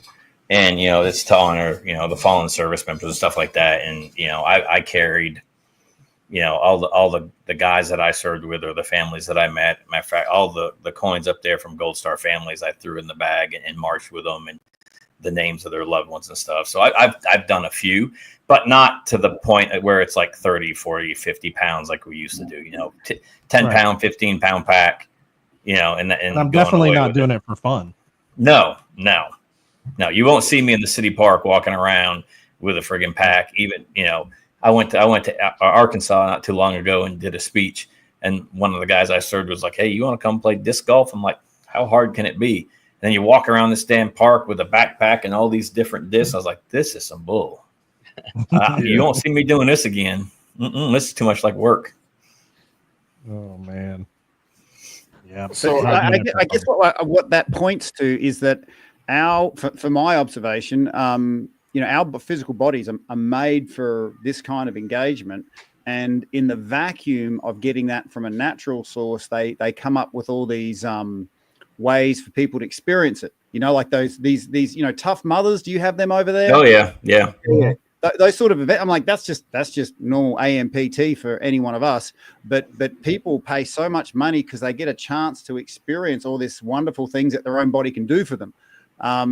and it's to honor the fallen service members and stuff like that. And I carried all the guys that I served with or the families that I met. Matter of fact, all the coins up there from Gold Star families I threw in the bag and marched with them, and the names of their loved ones and stuff. So I've done a few, but not to the point where it's like 30, 40, 50 pounds like we used to do, 10 pound, 15 pound pack, and I'm definitely not doing it for fun. No, you won't see me in the city park walking around with a friggin' pack. Even, I went to Arkansas not too long ago and did a speech, and one of the guys I served was like, "Hey, you want to come play disc golf?" I'm like, "How hard can it be?" And then you walk around this damn park with a backpack and all these different discs. I was like, "This is some bull. You won't see me doing this again. This is too much like work." Oh man. Yeah. So I guess what that points to is that for my observation, our physical bodies are made for this kind of engagement, and in the vacuum of getting that from a natural source, they come up with all these ways for people to experience it. Like these tough mothers. Do you have them over there? Oh yeah. Those sort of events. I'm like, that's just normal AMPT for any one of us. But people pay so much money because they get a chance to experience all these wonderful things that their own body can do for them. I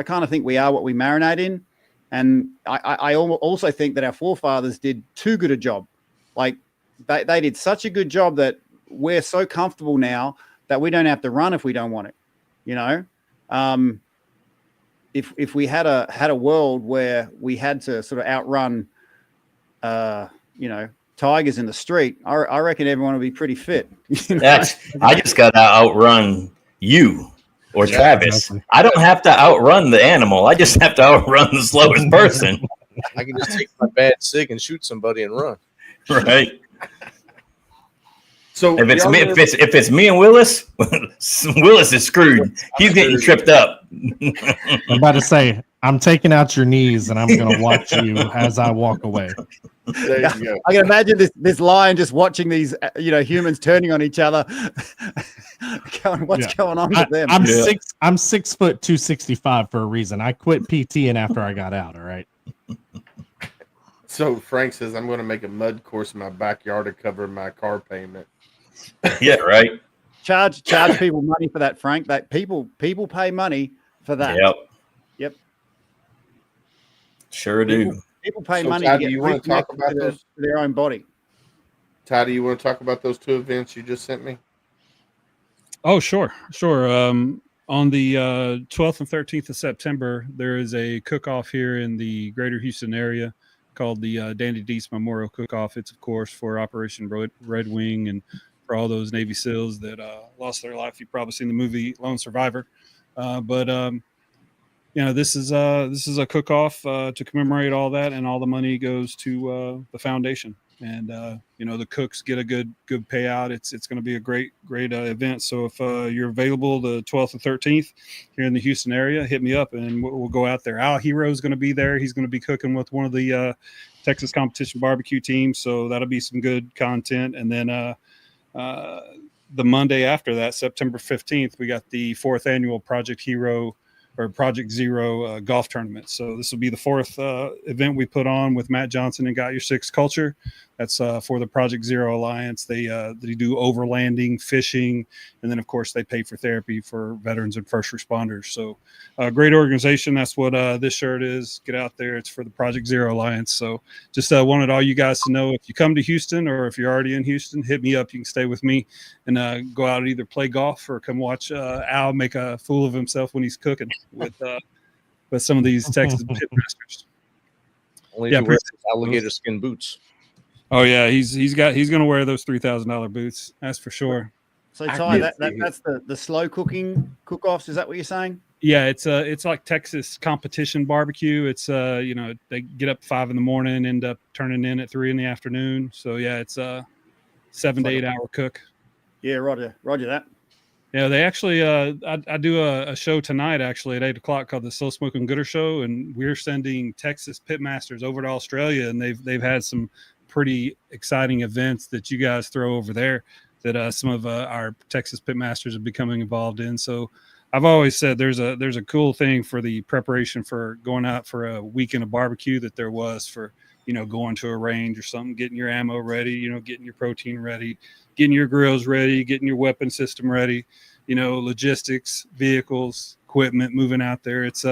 kind of think we are what we marinate in. And I also think that our forefathers did too good a job. Like they did such a good job that we're so comfortable now that we don't have to run if we don't want it. If we had a world where we had to sort of outrun, tigers in the street, I reckon everyone would be pretty fit. I just got to outrun you or Travis. Exactly. I don't have to outrun the animal. I just have to outrun the slowest person. I can just take my bad sig and shoot somebody and run. Right. So If y'all live- if it's me and Willis, Willis is screwed. He's getting tripped up. I'm about to say, I'm taking out your knees and I'm going to watch you as I walk away. there you go. I can imagine this lion just watching these, humans turning on each other. Going, what's going on with them? I'm 6 foot 265 for a reason. I quit PTing after I got out. All right. So Frank says I'm going to make a mud course in my backyard to cover my car payment. Yeah, right. Charge people money for that, Frank. That people pay money for that. Yep. Sure do. People pay So, money Ty, to do get you want to talk reconnected about to their own body. Ty, do you want to talk about those 2 events you just sent me? Oh, sure. On the 12th and 13th of September, there is a cook-off here in the greater Houston area called the Dandy Deese Memorial Cook-Off. It's, of course, for Operation Red Wing and for all those Navy SEALs that lost their life. You've probably seen the movie Lone Survivor. This is a cook-off to commemorate all that, and all the money goes to the foundation. And the cooks get a good payout. It's going to be a great event. So if you're available the 12th and 13th here in the Houston area, hit me up and we'll go out there. Al Hero is going to be there. He's going to be cooking with one of the Texas competition barbecue teams. So that'll be some good content. And then the Monday after that, September 15th, we got the 4th annual Project Zero golf tournament. So this will be the 4th event we put on with Matt Johnson and Got Your Six Culture. That's for the Project Zero Alliance. They do overlanding, fishing, and then of course they pay for therapy for veterans and first responders. So great organization. That's what this shirt is. Get out there. It's for the Project Zero Alliance. So just wanted all you guys to know, if you come to Houston or if you're already in Houston, hit me up. You can stay with me and go out and either play golf or come watch Al make a fool of himself when he's cooking with some of these Texas pitmasters. Only if he wears alligator skin boots. Oh yeah, he's going to wear those $3,000 boots. That's for sure. So Ty, that's the slow cooking cook-offs. Is that what you're saying? Yeah, it's like Texas competition barbecue. It's they get up 5 a.m, end up turning in at 3 p.m. So yeah, it's a 7 to 8 hour cook. Yeah, Roger that. Yeah, they actually I do a show tonight actually at 8 o'clock called the Slow Smoking Gooder Show, and we're sending Texas pitmasters over to Australia, and they've had some pretty exciting events that you guys throw over there that some of our Texas pitmasters are becoming involved in. So I've always said there's a cool thing for the preparation for going out for a weekend of barbecue that there was for going to a range or something, getting your ammo ready, getting your protein ready, getting your grills ready, getting your weapon system ready, logistics, vehicles, equipment, moving out there. It's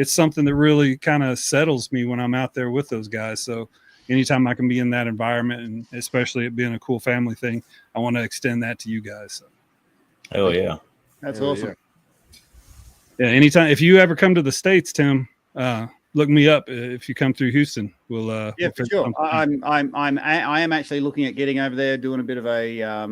something that really kind of settles me when I'm out there with those guys. So anytime I can be in that environment, and especially it being a cool family thing, I want to extend that to you guys. So. Oh yeah. That's awesome. Yeah. Anytime, if you ever come to the States, Tim, look me up. If you come through Houston, we'll for sure. I am actually looking at getting over there, doing a bit of a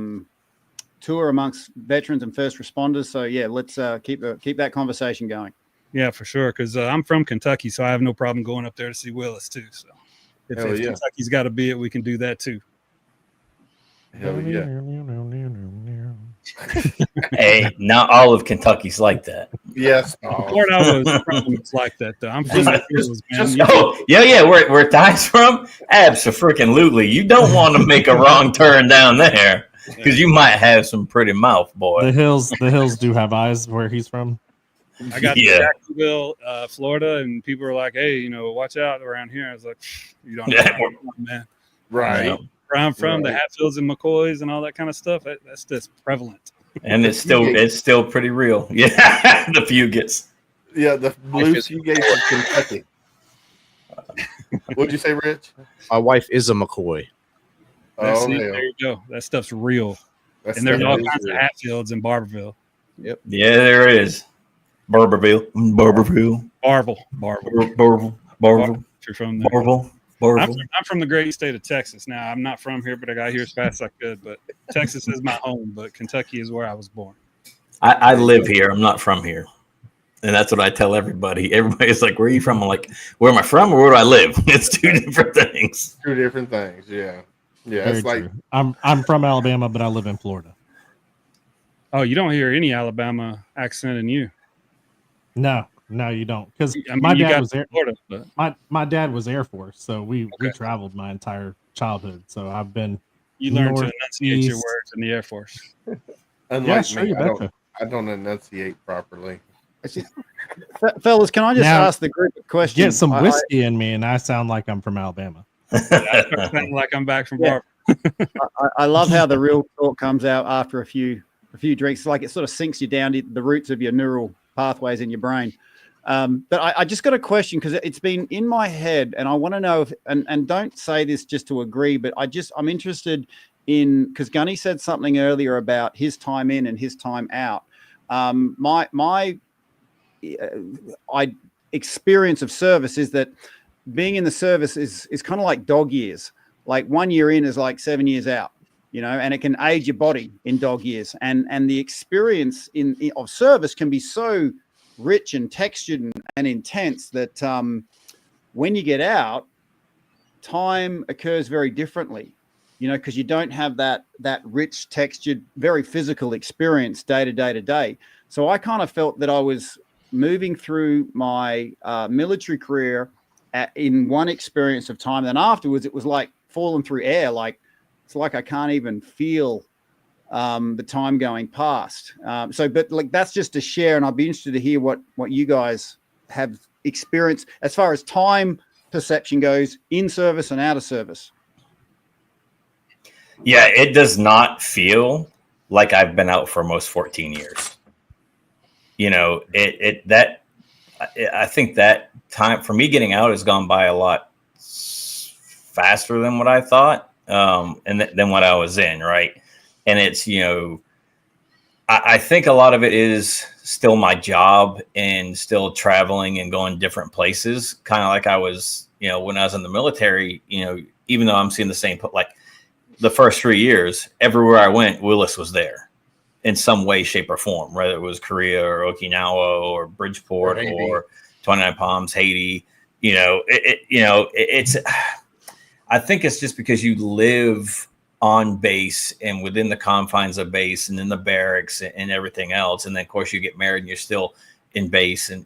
tour amongst veterans and first responders. So yeah, let's keep that conversation going. Yeah, for sure. Because I'm from Kentucky, so I have no problem going up there to see Willis too. So if Kentucky's got to be it, we can do that too. Hell yeah. Hey, not all of Kentucky's like that. Yes. Where I was from, it's like that though. I'm from the hills, man. Yeah. Where Ty's from? Abso-freaking-lutely. You don't want to make a wrong turn down there because you might have some pretty mouth, boy. The hills do have eyes where he's from. I got to Jacksonville, Florida, and people were like, "Hey, watch out around here." I was like, "You don't know, man." Right. Where I'm from, the Hatfields and McCoys and all that kind of stuff. That's just prevalent. And it's still pretty real. Yeah, the Fugits. Yeah, the blue Fugates of Kentucky. What'd you say, Rich? My wife is a McCoy. There you go. That stuff's real. And there's all kinds of Hatfields in Barberville. Yep. Yeah, there is. Barberville. Barville. If you're from there. I'm from the great state of Texas. Now, I'm not from here, but I got here as fast as I could. But Texas is my home, but Kentucky is where I was born. I live here. I'm not from here. And that's what I tell everybody. Everybody's like, where are you from? I'm like, where am I from or where do I live? It's two different things. Two different things. Yeah. Yeah. Very It's like, true. I'm from Alabama, but I live in Florida. Oh, you don't hear any Alabama accent in you. No, you don't. Because I mean, my you dad got was Florida, but my dad was Air Force, so we Okay. traveled my entire childhood. So I've been you learned to north, enunciate your east. words in the Air Force. unlike sure, me, you betcha. I don't enunciate properly. Fellas, can I just Now, ask the group a question? Get some whiskey in me, and I sound like I'm from Alabama. I sound like I'm back from Yeah. Barbara. I love how the real talk comes out after a few drinks. Like it sort of sinks you down to the roots of your neural pathways in your brain. But I just got a question because it's been in my head, and I want to know if and don't say this just to agree, but I'm interested in because Gunny said something earlier about his time in and his time out. My experience of service is that being in the service is kind of like dog years. Like 1 year in is like 7 years out, and it can age your body in dog years. And the experience of service can be so rich and textured and intense that when you get out, time occurs very differently, because you don't have that rich, textured, very physical experience day to day. So I kind of felt that I was moving through my military career in one experience of time. Then afterwards, it was like falling through air. Like it's like I can't even feel the time going past. But like that's just to share, and I'd be interested to hear what you guys have experienced as far as time perception goes in service and out of service. Yeah, it does not feel like I've been out for almost 14 years. I think that time for me getting out has gone by a lot faster than what I thought, and than what I was in, right? And it's, I think a lot of it is still my job and still traveling and going different places, kind of like I was, when I was in the military, even though I'm seeing the same, like the first 3 years, everywhere I went, Willis was there in some way, shape, or form, whether it was Korea or Okinawa or Bridgeport or 29 Palms, Haiti. It's. I think it's just because you live on base and within the confines of base and in the barracks and everything else, and then of course you get married and you're still in base, and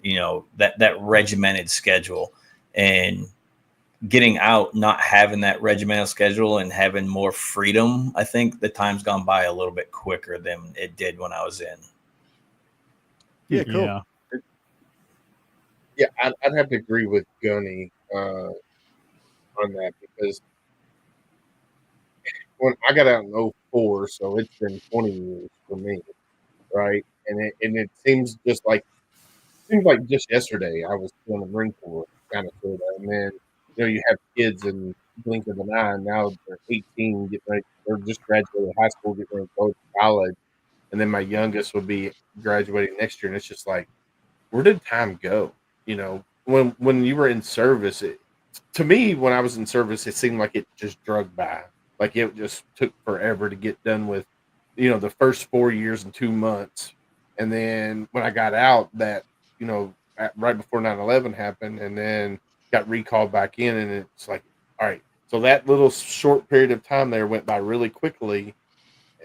that regimented schedule, and getting out, not having that regimented schedule and having more freedom, I think the time's gone by a little bit quicker than it did when I was in. Yeah, cool. Yeah. Yeah, I'd have to agree with Gunny on that, because when I got out in 2004, so it's been 20 years for me, right? And it seems like just yesterday I was in the Marine Corps, kind of sort of, and then you have kids in blink of an eye, and now they're 18, getting ready, they're just graduated high school, getting ready to go to college, and then my youngest will be graduating next year, and it's just like, where did time go? When you were in service, to me, when I was in service, it seemed like it just drug by. Like it just took forever to get done with, the first 4 years and 2 months. And then when I got out, that, right before 9/11 happened, and then got recalled back in, and it's like, all right, so that little short period of time there went by really quickly.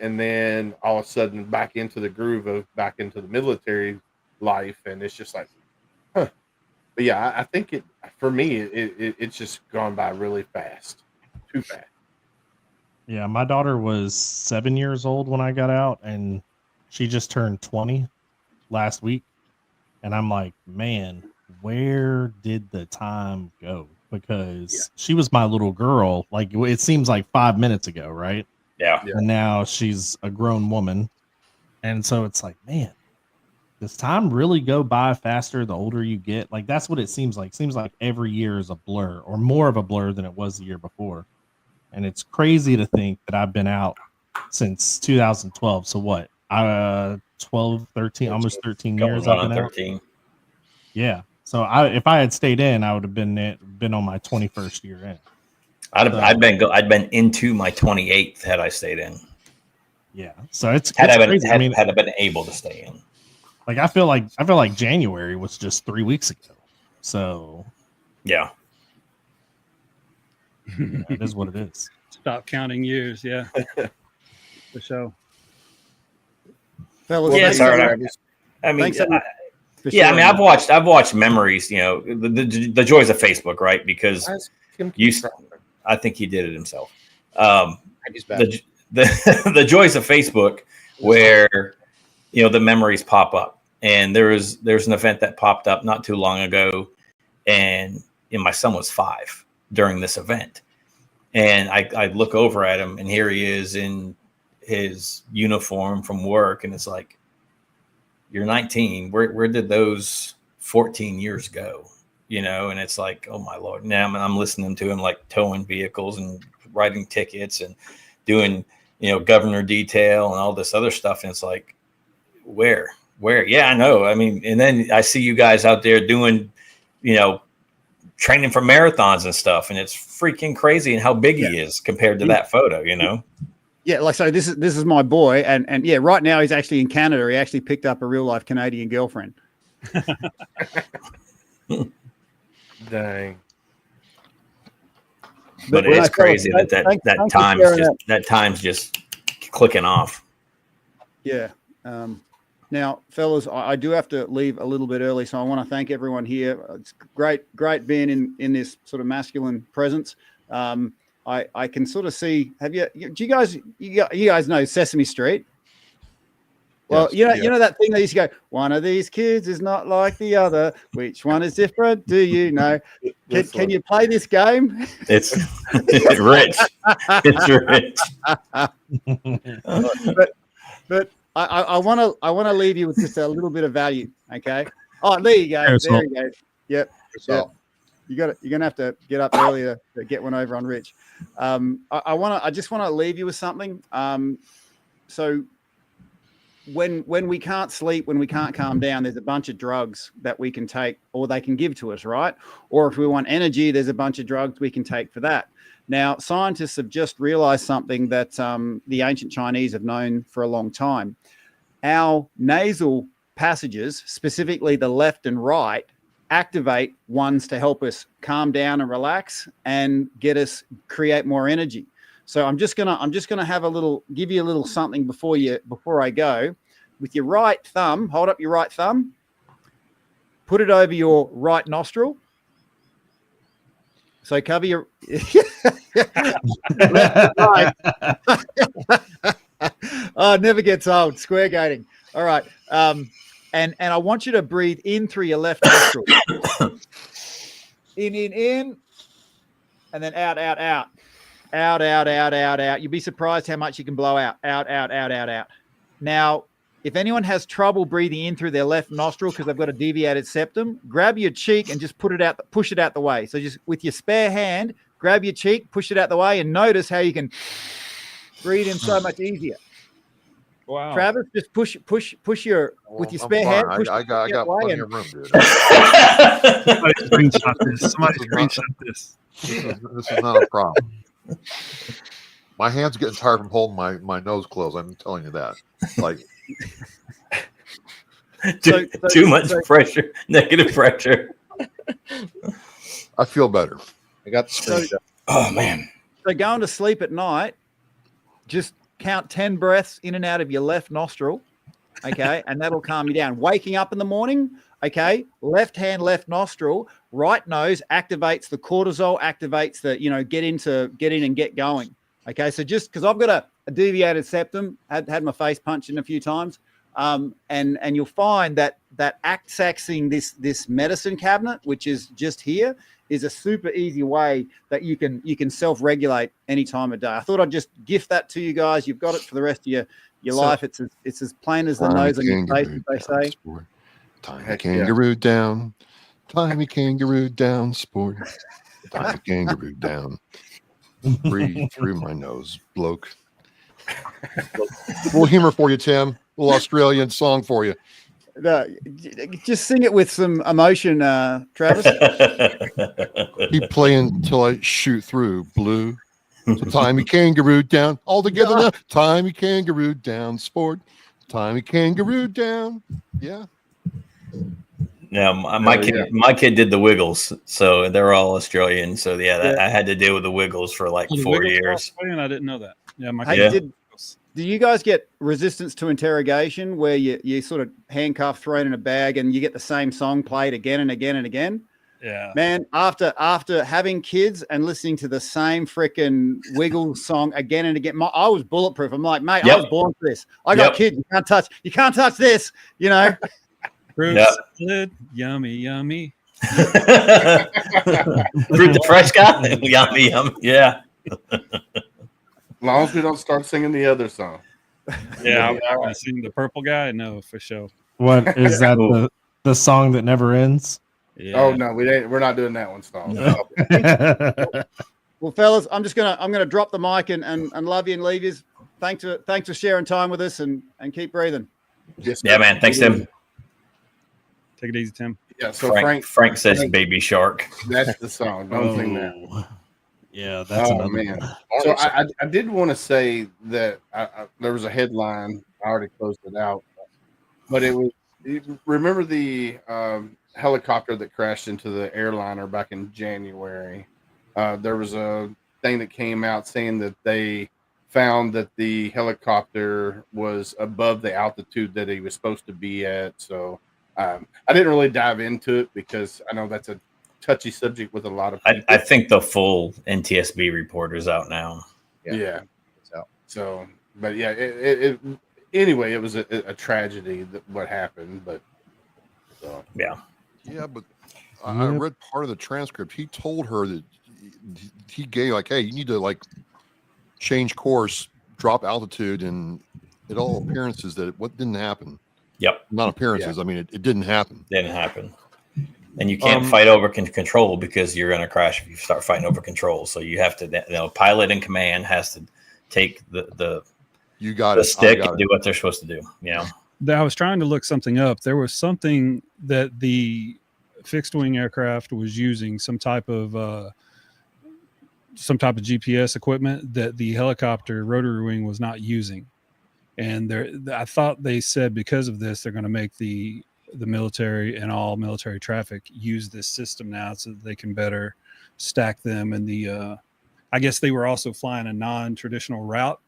And then all of a sudden back into the groove of back into the military life. And it's just like, huh. But yeah, I think for me, it's just gone by really fast, too fast. Yeah, my daughter was 7 years old when I got out, and she just turned 20 last week. And I'm like, man, where did the time go? Because she was my little girl. Like, it seems like 5 minutes ago, right? Yeah. And now she's a grown woman. And so it's like, man, does time really go by faster the older you get? Like, that's what it seems like. It seems like every year is a blur, or more of a blur than it was the year before. And it's crazy to think that I've been out since 2012. So what? 12, 13, almost 13 years I've been 13. Out. Yeah. So if I had stayed in, I would have been on my 21st year in. I'd been into my 28th had I stayed in. Yeah. So it's had I crazy. been able to stay in. Like I feel like January was just 3 weeks ago. So Yeah. it is what it is. Stop counting years. Yeah. For sure. Fellas, Yeah, thanks sorry, so I- much. I mean, Thanks so much for yeah, I mean, sharing. I've watched memories, you know, the joys of Facebook, right? Because I think he did it himself. He's back. The joys of Facebook, where you know the memories pop up, and there's an event that popped up not too long ago, and my son was 5 during this event, and I look over at him, and here he is in his uniform from work, and it's like, you're 19. Where did those 14 years go? You know, and it's like, oh my Lord. Now I'm listening to him like towing vehicles and writing tickets and doing, you know, governor detail and all this other stuff. And it's like, where? Yeah, I know. I mean, and then I see you guys out there doing, you know, training for marathons and stuff. And it's freaking crazy and how big he is compared to that photo, you know? Yeah, like so. This is my boy, and yeah, right now he's actually in Canada. He actually picked up a real life Canadian girlfriend. Dang. But when it's I tell crazy you, that time's just clicking off. Yeah. Now, fellas, I do have to leave a little bit early, so I want to thank everyone here. It's great being in this sort of masculine presence. I can sort of see. Do you guys know Sesame Street? Well, Yes. you know that thing they used to go, one of these kids is not like the other. Which one is different? Do you know? Can you play this game? It's rich. It's rich. But I want to leave you with just a little bit of value. Okay. Oh, there you go. There you go. Yep. You're gonna have to get up earlier to get one over on Rich. I just want to leave you with something. So when we can't sleep, when we can't calm down, there's a bunch of drugs that we can take, or they can give to us, right? Or if we want energy, there's a bunch of drugs we can take for that. Now, scientists have just realized something that the ancient Chinese have known for a long time. Our nasal passages, specifically the left and right, activate ones to help us calm down and relax and create more energy. So I'm just gonna give you a little something before I go. With your right thumb, hold up your right thumb, put it over your right nostril. So cover your left and right. Oh, it never gets old. Square gating. All right. And I want you to breathe in through your left nostril. In, and then out. Out. You'll be surprised how much you can blow out. Out. Now, if anyone has trouble breathing in through their left nostril because they've got a deviated septum, grab your cheek and just push it out the way. So just with your spare hand, grab your cheek, push it out the way, and notice how you can breathe in so much easier. Wow. Travis, just push your with your spare hand. I got plenty of room, dude. Somebody screenshot this. This is not a problem. My hands are getting tired from holding my nose closed. I'm telling you that. Like too much pressure, negative pressure. I feel better. I got the screenshot. Oh man. So going to sleep at night, just count 10 breaths in and out of your left nostril, okay, and that'll calm you down. Waking up in the morning, okay, left hand, left nostril, right nose activates the cortisol, activates the, get in and get going, okay. So just because I've got a deviated septum, had my face punched in a few times, and you'll find that accessing this medicine cabinet, which is just here, is a super easy way that you can self-regulate any time of day. I thought I'd just gift that to you guys. You've got it for the rest of your life. It's as plain as the nose on your face, as they say. Tiny kangaroo down. Tiny kangaroo down, sport. Tiny kangaroo down. Breathe through my nose, bloke. A little humor for you, Tim. A little Australian song for you. Just sing it with some emotion, Travis. Keep playing till I shoot through, blue. So Timey kangaroo down. All together now. Timey kangaroo down, sport. Timey kangaroo down. Yeah. No, my kid, yeah. my kid did the Wiggles, so they're all Australian. So Yeah. I had to deal with the Wiggles for like Oh, the 4 Wiggles are years. Australian? I didn't know that. Yeah, my Hey, kid. do you guys get resistance to interrogation where you sort of handcuff, thrown in a bag, and you get the same song played again and again and again? Yeah. Man, after having kids and listening to the same freaking Wiggles song again and again, I was bulletproof. I'm like, mate, I Yep. was born for this. I got Yep. kids. You can't touch this. You know. Fruit Yep. salad, yummy, yummy. Fruit the fresh guy, yummy, yum. Yeah. As long as we don't start singing the other song. Yeah, all I right. seen the purple guy. No, for sure. What is that? Cool. The song that never ends? Yeah. Oh no, we're not doing that one, Stone. No. Well, fellas, I'm gonna drop the mic and love you and leave you. Thanks for sharing time with us and keep breathing. Yes, Yeah, man. Thanks, Tim. Take it easy, Tim. Yeah, so Frank says Baby Shark. that's the song. Don't sing that. Oh. Yeah, that's Oh another man. one. So I did want to say that there was a headline. I already closed it out, but it was. You remember the helicopter that crashed into the airliner back in January? There was a thing that came out saying that they found that the helicopter was above the altitude that he was supposed to be at. So I didn't really dive into it because I know that's a touchy subject with a lot of people. I think the full NTSB report is out now. Yeah. It's out. So, but yeah, anyway, it was a tragedy that what happened, but so Yeah. Yeah, but I read part of the transcript. He told her that he gave like, hey, you need to like change course, drop altitude, and it all appearances that what didn't happen. Yep. Not appearances. I mean, it didn't happen. Didn't happen. And you can't fight over control because you're going to crash if you start fighting over control. So you have to, pilot in command has to take the You got the it. stick I got and it. do what they're supposed to do. You know. I was trying to look something up. There was something that the fixed wing aircraft was using some type of GPS equipment that the helicopter rotary wing was not using. And I thought they said because of this, they're going to make the military and all military traffic use this system now so that they can better stack them. And I guess they were also flying a non-traditional route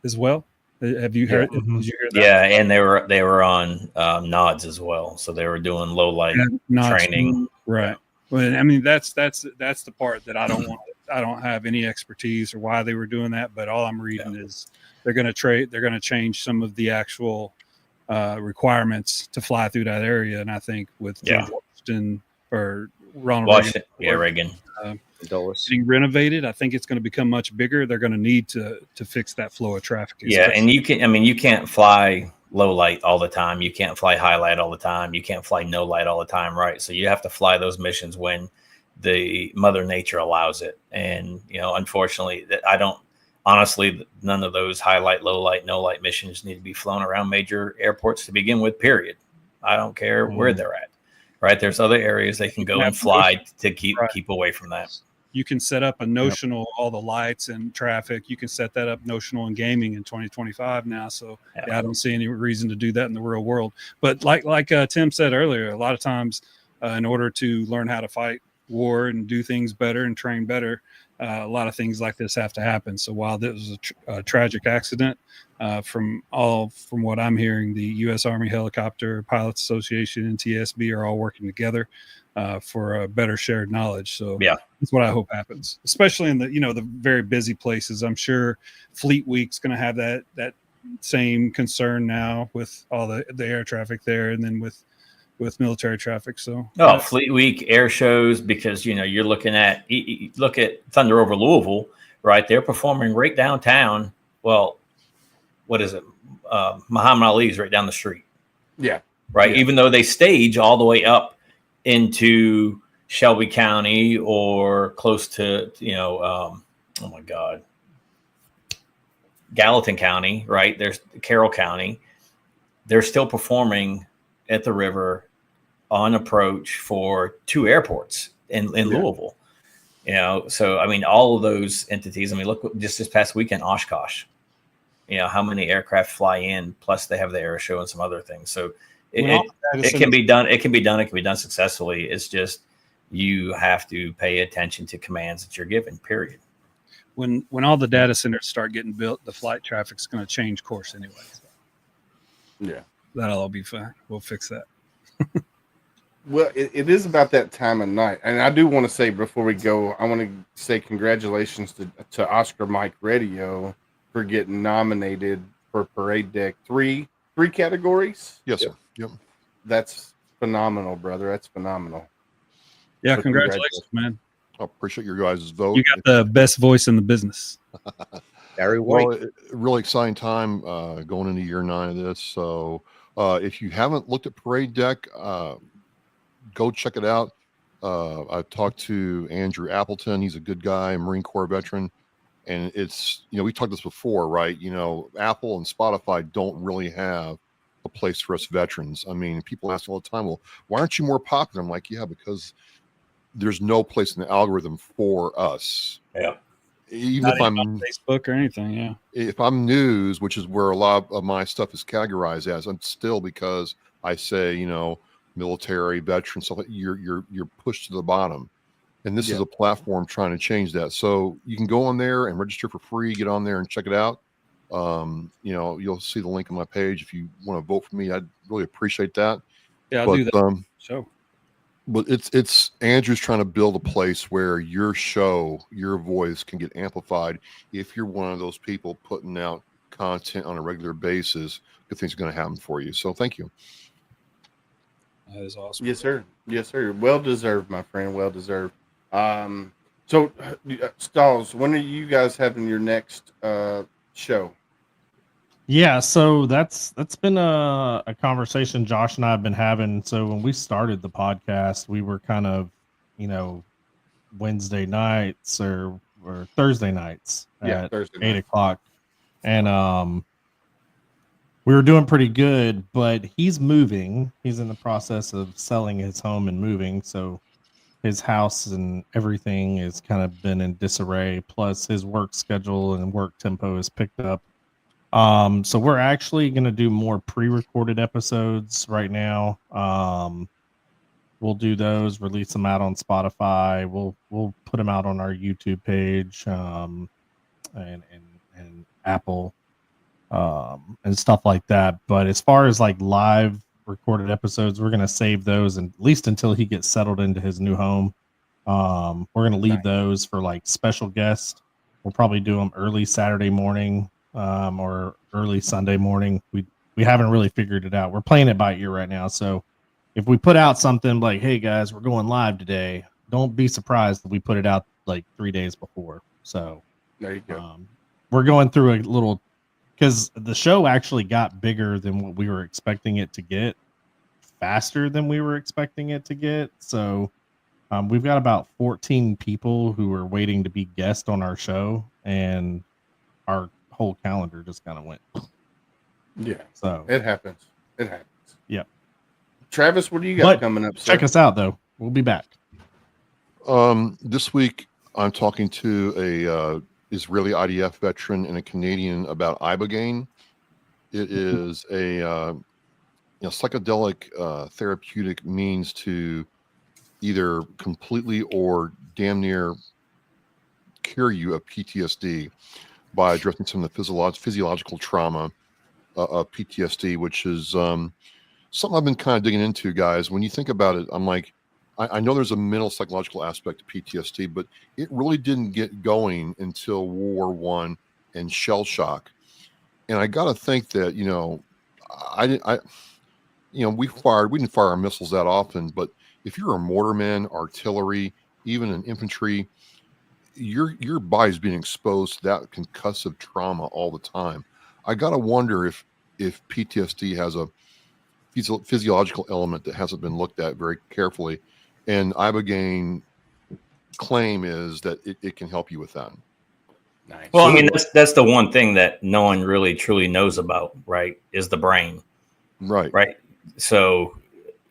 as well. Have you heard? Did you hear that? Yeah, and they were on nods as well, so they were doing low light training. Right. Well, I mean that's the part that I don't have any expertise or why they were doing that, but all I'm reading is they're going to change some of the actual requirements to fly through that area, and I think with George Washington or Ronald Reagan, getting renovated, I think it's going to become much bigger. They're going to need to fix that flow of traffic. Yeah, and you can't fly low light all the time. You can't fly high light all the time. You can't fly no light all the time, right? So you have to fly those missions when the Mother Nature allows it. And unfortunately, honestly, none of those high light, low light, no light missions need to be flown around major airports to begin with. Period. I don't care where they're at. Right? There's other areas they can go and fly to keep away from that. You can set up a notional, all the lights and traffic. You can set that up notional in gaming in 2025 now. So I don't see any reason to do that in the real world. But like Tim said earlier, a lot of times in order to learn how to fight war and do things better and train better, a lot of things like this have to happen. So while this was a tragic accident, from what I'm hearing, the U.S. Army Helicopter Pilots Association and TSB are all working together for a better shared knowledge. So that's what I hope happens, especially in the very busy places. I'm sure Fleet Week's going to have that same concern now with all the air traffic there, and then with military traffic. So Fleet Week, air shows, because you're looking at look at Thunder over Louisville, right? They're performing right downtown. Well, what is it? Muhammad Ali's right down the street. Yeah. Right. Yeah. Even though they stage all the way up into Shelby County or close to, oh my God, Gallatin County, right? There's Carroll County. They're still performing at the river on approach for 2 airports in Louisville. So, I mean, all of those entities, look, just this past weekend, Oshkosh, how many aircraft fly in, plus they have the air show and some other things. So It can be done. It can be done. It can be done successfully. It's just you have to pay attention to commands that you're given. Period. When all the data centers start getting built, the flight traffic's going to change course anyway. So Yeah. that'll all be fine. We'll fix that. Well, it is about that time of night, and I do want to say before we go, I want to say congratulations to Oscar Mike Radio for getting nominated for Parade Deck three categories. Yes, sir. Yep. That's phenomenal, brother. That's phenomenal. Yeah, So congratulations, man. I appreciate your guys' vote. You got the best voice in the business. Gary White. Well, really exciting time going into year 9 of this. So if you haven't looked at Parade Deck, go check it out. I've talked to Andrew Appleton. He's a good guy, Marine Corps veteran. And it's, we talked this before, right? Apple and Spotify don't really have a place for us veterans. I mean, people ask all the time, well, why aren't you more popular? I'm like, yeah, because there's no place in the algorithm for us. Yeah. Even Not if I'm on Facebook or anything. Yeah. If I'm news, which is where a lot of my stuff is categorized as, I'm still, because I say, military, veteran stuff, you're pushed to the bottom. And this is a platform trying to change that. So you can go on there and register for free, get on there and check it out. You'll see the link on my page. If you want to vote for me, I'd really appreciate that. Yeah, I'll do that. But it's Andrew's trying to build a place where your show, your voice can get amplified. If you're one of those people putting out content on a regular basis, good things are going to happen for you. So thank you. That is awesome. Yes, sir. Yes, sir. Well deserved, my friend. Well deserved. So Stalls, when are you guys having your next show? Yeah, so that's been a conversation Josh and I have been having. So when we started the podcast, we were kind of, Wednesday nights or Thursday nights at Thursday 8 night. o'clock. And we were doing pretty good, but he's moving. He's in the process of selling his home and moving. So his house and everything has kind of been in disarray. Plus his work schedule and work tempo is picked up. So we're actually going to do more pre-recorded episodes right now. We'll do those, release them out on Spotify. We'll put them out on our YouTube page, and Apple, and stuff like that. But as far as like live recorded episodes, we're going to save those, and at least until he gets settled into his new home. We're going to leave those for like special guests. We'll probably do them early Saturday morning, or early Sunday morning. We haven't really figured it out. We're playing it by ear right now. So if we put out something like, hey guys, we're going live today, don't be surprised if we put it out like 3 days before. So There you go. we're going through a little, because the show actually got bigger than what we were expecting it to get, faster than we were expecting it to get. So we've got about 14 people who are waiting to be guests on our show, and our whole calendar just kind of went. Yeah. So It happens. It happens. Yep. Travis, what do you got But coming up, sir? check us out though. We'll be back. This week I'm talking to a Israeli IDF veteran and a Canadian about ibogaine. It is a psychedelic therapeutic means to either completely or damn near cure you of PTSD by addressing some of the physiological trauma of PTSD, which is something I've been kind of digging into, guys. When you think about it, I'm like, I know there's a mental psychological aspect to PTSD, but it really didn't get going until World War I and shell shock. And I got to think that, we didn't fire our missiles that often, but if you're a mortarman, artillery, even an infantry, your body's being exposed to that concussive trauma all the time. I got to wonder if PTSD has a physiological element that hasn't been looked at very carefully. And ibogaine claim is that it can help you with that. Nice. Well, I mean, that's the one thing that no one really truly knows about, right? Is the brain. Right. Right. So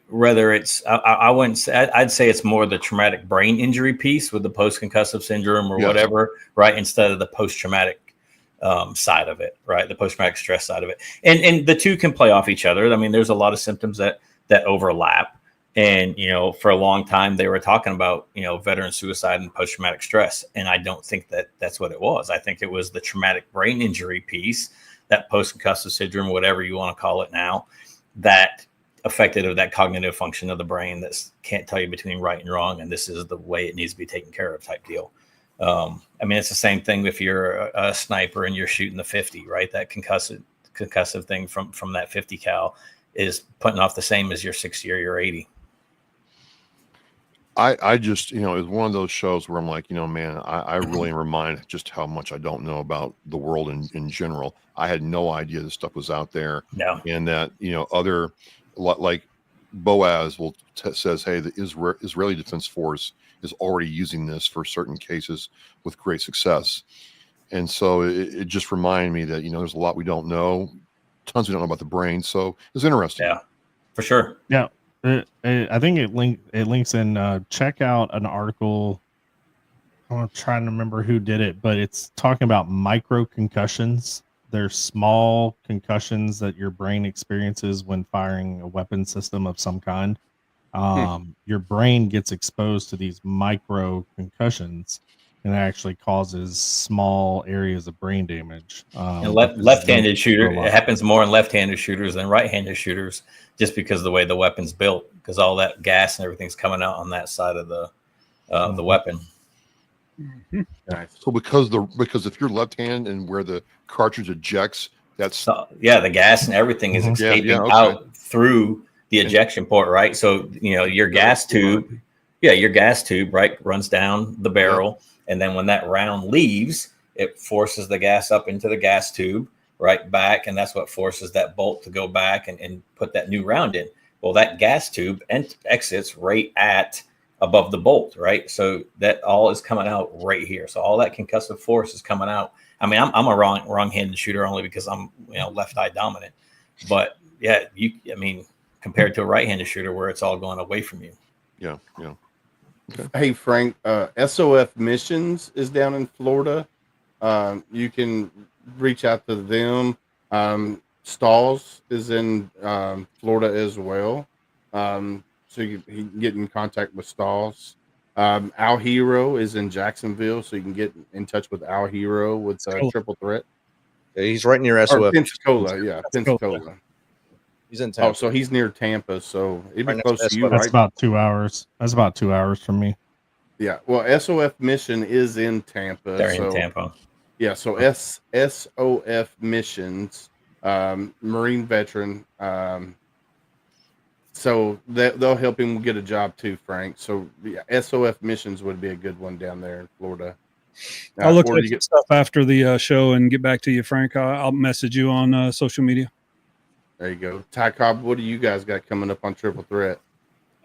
whether it's, I wouldn't say, I'd say it's more the traumatic brain injury piece with the post-concussive syndrome or whatever, right? Instead of the post-traumatic side of it, right? The post-traumatic stress side of it. And the two can play off each other. I mean, there's a lot of symptoms that overlap. And, you know, for a long time, they were talking about, you know, veteran suicide and post-traumatic stress. And I don't think that that's what it was. I think it was the traumatic brain injury piece, that post-concussive syndrome, whatever you want to call it now, that affected that cognitive function of the brain that can't tell you between right and wrong. And this is the way it needs to be taken care of type deal. I mean, it's the same thing if you're a sniper and you're shooting the 50, right? That concussive thing from that 50 cal is putting off the same as your 60 or your 80. I just, you know, it's one of those shows where I'm like, you know, man, I really am reminded just how much I don't know about the world in general. I had no idea this stuff was out there. No. And that, you know, other, like Boaz will says, hey, the Israeli Defense Force is already using this for certain cases with great success. And so it just reminded me that, you know, there's a lot we don't know, tons we don't know about the brain. So it's interesting. Yeah, for sure. Yeah. I think it links in. Check out an article. I'm trying to remember who did it, but it's talking about micro concussions. They're small concussions that your brain experiences when firing a weapon system of some kind. Your brain gets exposed to these micro concussions, and it actually causes small areas of brain damage. And left-handed shooter, it happens more in left-handed shooters than right-handed shooters, just because of the way the weapon's built, because all that gas and everything's coming out on that side of the weapon. Mm-hmm. Nice. So because if you're left-handed and where the cartridge ejects, that's the gas and everything is escaping out through the ejection port, right? So, you know, your gas tube, right, runs down the barrel. And then when that round leaves, it forces the gas up into the gas tube, right back. And that's what forces that bolt to go back and put that new round in. Well, that gas tube exits right at above the bolt, right? So that all is coming out right here. So all that concussive force is coming out. I mean, I'm a wrong-handed shooter only because I'm, you know, left eye dominant. But yeah, I mean, compared to a right-handed shooter where it's all going away from you. Yeah. Okay. Hey, Frank, SOF Missions is down in Florida. You can reach out to them. Stalls is in Florida as well. So you can get in contact with Stalls. Our Hero is in Jacksonville, so you can get in touch with Our Hero with Triple Threat. Yeah, he's right near SOF. Pensacola, yeah, Pensacola. He's in Tampa. Oh, so he's near Tampa, so it'd be Right close next to to you, That's right? about 2 hours. That's about 2 hours from me. Yeah. Well, SOF Mission is in Tampa. They're in Tampa. Yeah. So SOF Missions, Marine veteran. So they'll help him get a job too, Frank. So yeah, SOF Missions would be a good one down there in Florida. I'll look at some stuff after the show and get back to you, Frank. I'll message you on social media. There you go. Ty Cobb, what do you guys got coming up on Triple Threat?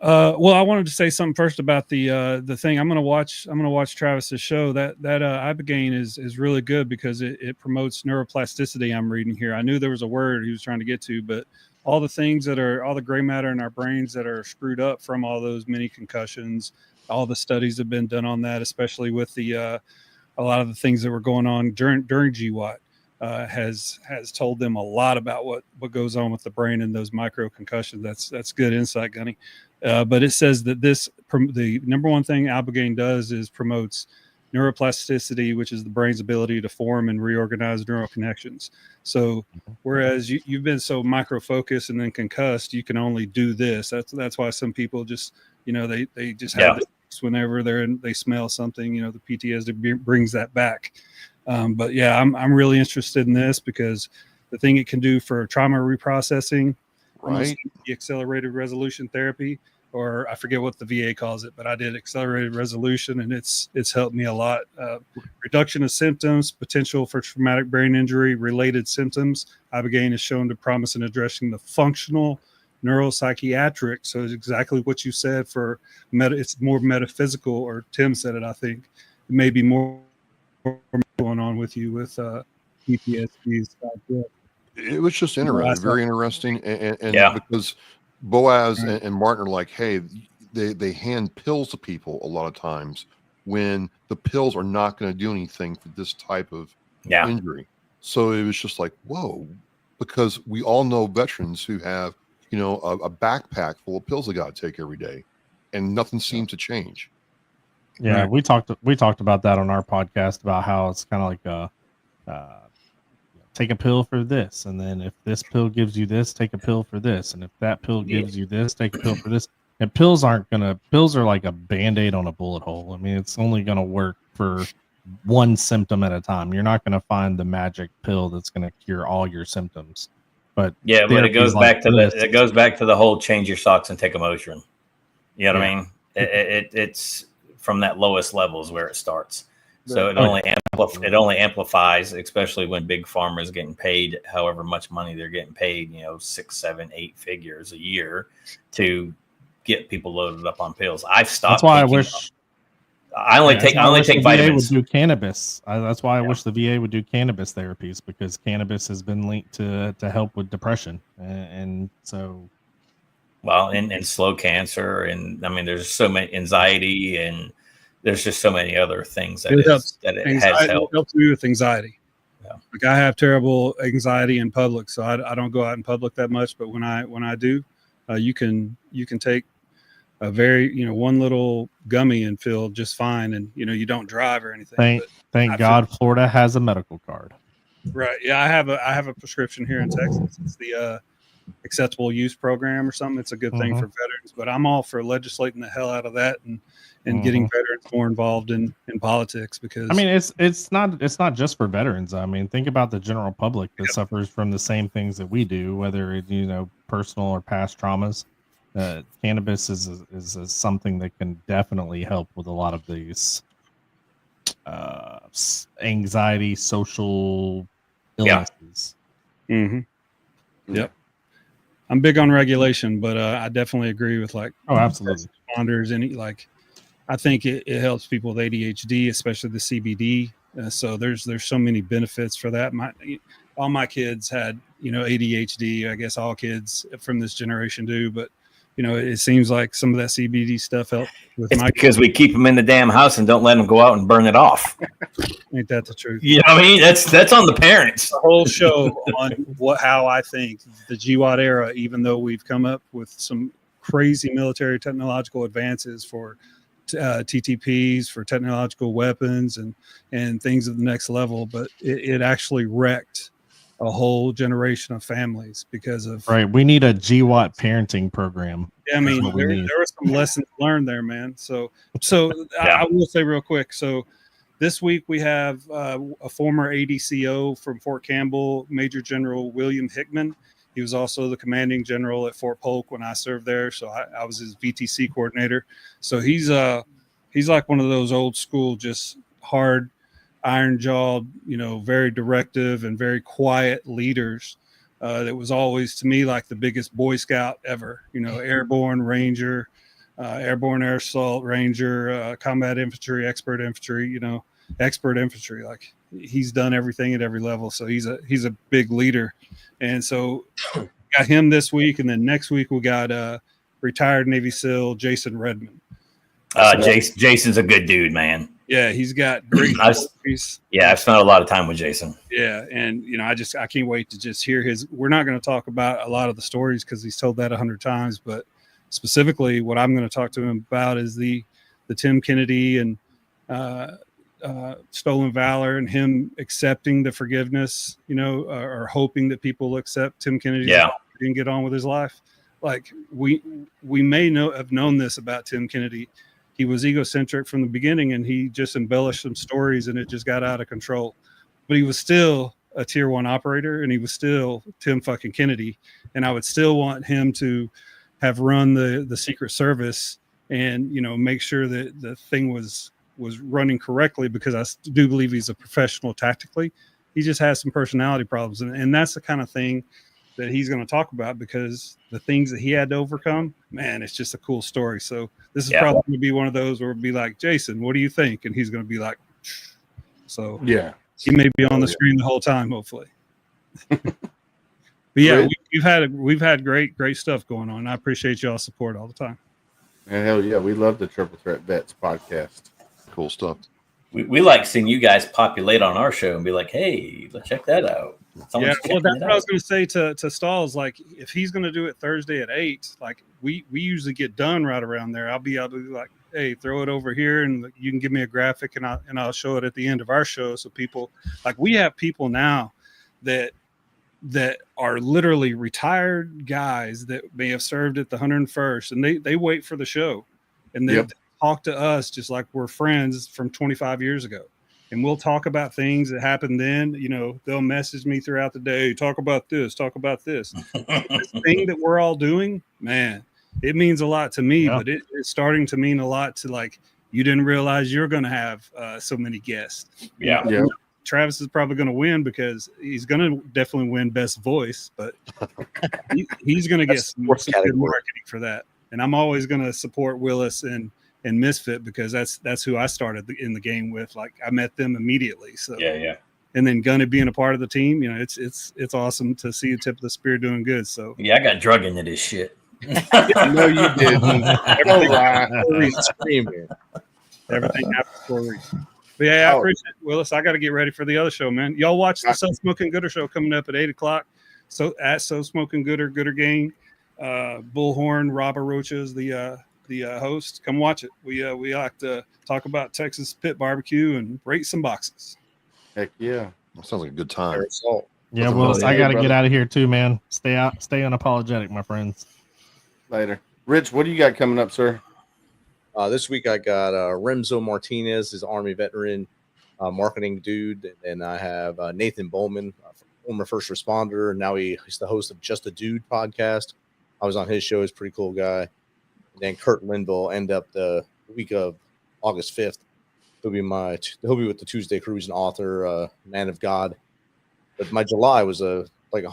Well, I wanted to say something first about the thing. I'm gonna watch Travis's show. That ibogaine is really good because it promotes neuroplasticity. I'm reading here. I knew there was a word he was trying to get to, but all the things that are all the gray matter in our brains that are screwed up from all those mini concussions. All the studies have been done on that, especially with the a lot of the things that were going on during GWAT. Has told them a lot about what goes on with the brain and those micro concussions. That's good insight, Gunny. But it says that the number one thing ibogaine does is promotes neuroplasticity, which is the brain's ability to form and reorganize neural connections. So whereas you've been so micro focused and then concussed, you can only do this. That's why some people just, you know, they just have this whenever they smell something, you know, the PTSD brings that back. But yeah, I'm really interested in this because the thing it can do for trauma reprocessing, right? The accelerated resolution therapy, or I forget what the VA calls it, but I did accelerated resolution, and it's helped me a lot. Reduction of symptoms, potential for traumatic brain injury related symptoms. Ibogaine is shown to promise in addressing the functional neuropsychiatric. So it's exactly what you said for it's more metaphysical, or Tim said it. I think it may be more going on with you with PTSD stuff. Yeah. It was just interesting, very interesting, and because Boaz and Martin are like, hey, they hand pills to people a lot of times when the pills are not going to do anything for this type of injury. So it was just like, whoa, because we all know veterans who have, you know, a backpack full of pills they got to take every day, and nothing seems to change. Yeah, Right. we talked about that on our podcast about how it's kind of like take a pill for this, and then if this pill gives you this, take a pill for this, and if that pill gives you this, take a pill for this. And pills are like a band-aid on a bullet hole. I mean, it's only gonna work for one symptom at a time. You're not gonna find the magic pill that's gonna cure all your symptoms. But Yeah, but it goes therapies like back to this- it goes back to the whole change your socks and take a Motrin. You know what Yeah. I mean? It's from that lowest levels where it starts. So it Oh, only it only amplifies, especially when big pharma is getting paid however much money they're getting paid, you know, 6, 7, 8 figures a year to get people loaded up on pills. I've stopped. That's why I taking wish them. I only take the vitamins. VA would do cannabis. That's why I wish the VA would do cannabis therapies, because cannabis has been linked to help with depression, and so Well, and slow cancer, and I mean, there's so many anxiety, and there's just so many other things that It helps. it has Anxiety, helped. it helps me with anxiety. Yeah. Like I have terrible anxiety in public, so I don't go out in public that much. But when I do, you can take a very, you know, one little gummy and feel just fine, and you know, you don't drive or anything. thank God Florida has a medical card. Right. Yeah, I have a prescription here in Texas. It's the acceptable use program or something. It's a good thing for veterans, but I'm all for legislating the hell out of that and getting veterans more involved in politics, because I mean, it's not just for veterans. I mean, think about the general public that suffers from the same things that we do, whether it, you know, personal or past traumas. Cannabis is something that can definitely help with a lot of these anxiety, social illnesses. Yep. I'm big on regulation, but I definitely agree with absolutely responders, and I think it helps people with ADHD, especially the CBD. So there's so many benefits for that. All my kids had, you know, ADHD. I guess all kids from this generation do, but you know, it seems like some of that CBD stuff helped with it's because we keep them in the damn house and don't let them go out and burn it off. Ain't that the truth? You know what I mean? That's on the parents. The whole show on how I think the GWAT era, even though we've come up with some crazy military technological advances for TTPs, for technological weapons and things of the next level, but it actually wrecked a whole generation of families because of we need a GWAT parenting program. I mean, there were some lessons learned there, man. So I will say real quick. So this week we have a former ADCO from Fort Campbell, Major General William Hickman. He was also the commanding general at Fort Polk when I served there. So I was his VTC coordinator. So he's like one of those old school, just hard, iron-jawed, you know, very directive and very quiet leaders. That was always, to me, like the biggest Boy Scout ever. You know, airborne ranger, airborne air assault ranger, combat infantry, expert infantry. You know, expert infantry. Like he's done everything at every level. So he's a big leader. And so got him this week, and then next week we got retired Navy SEAL Jason Redmond. Jason's a good dude, man. Yeah, he's got great stories. Yeah, I've spent a lot of time with Jason. Yeah, and you know, I can't wait to just hear his. We're not going to talk about a lot of the stories because he's told that 100 times, but specifically, what I'm going to talk to him about is the Tim Kennedy and stolen valor, and him accepting the forgiveness. You know, or hoping that people accept Tim Kennedy. And get on with his life. Like we may have known this about Tim Kennedy. He was egocentric from the beginning, and he just embellished some stories, and it just got out of control. But he was still a tier 1 operator, and he was still Tim fucking Kennedy. And I would still want him to have run the Secret Service and, you know, make sure that the thing was running correctly, because I do believe he's a professional tactically. He just has some personality problems, and that's the kind of thing that he's going to talk about, because the things that he had to overcome, man, it's just a cool story. So this is probably going to be one of those where it'll be like, Jason, what do you think? And he's going to be like, so yeah, he may be on the screen the whole time, hopefully. But yeah, we've had great stuff going on. I appreciate y'all's support all the time. And hell yeah, we love the Triple Threat Vets podcast. Cool stuff. We like seeing you guys populate on our show and be like, hey, let's check that out. Someone's yeah, well, checking that's it what I was out. going to say to Stalls. Like, if he's going to do it Thursday at 8, like we usually get done right around there. I'll be like, hey, throw it over here, and you can give me a graphic, and I'll show it at the end of our show. So people, like, we have people now that are literally retired guys that may have served at the 101st, and they wait for the show, and they Yep. talk to us just like we're friends from 25 years ago. And we'll talk about things that happened then. You know, they'll message me throughout the day, talk about this, talk about this. This thing that we're all doing, man, it means a lot to me, Yeah. but it's starting to mean a lot to, like, you didn't realize you're going to have so many guests. Yeah. You know, Yeah. Travis is probably going to win because he's going to definitely win best voice, but he's going to get That's some fourth good category. marketing for that. And I'm always going to support Willis and Misfit because that's who I started in the game with. Like, I met them immediately. So Yeah. and then Gunny being a part of the team, you know, it's awesome to see the tip of the spear doing good. So Yeah, I got drug into this shit. No, you didn't. Don't lie. Screaming. everything happens for a reason. But yeah, I Oh. appreciate it, Willis. I got to get ready for the other show, man. Y'all watch the So Smoking Gooder show coming up at 8:00. So at So Smoking Gooder Gang, Bullhorn, Robert Rocha is the host. Come watch it. We like to talk about Texas pit barbecue and rate some boxes. Heck yeah. That sounds like a good time. Assault. Yeah, Nothing Willis, really I hey, got to brother. get out of here too, man. Stay unapologetic, my friends. Later. Rich, what do you got coming up, sir? This week I got Remzo Martinez, is Army veteran, marketing dude, and then I have Nathan Bowman, former first responder. Now he's the host of Just a Dude podcast. I was on his show. He's a pretty cool guy. And then Kurt Linville end up the week of August 5th. He'll be with the Tuesday Cruise and author, Man of God. But my July was like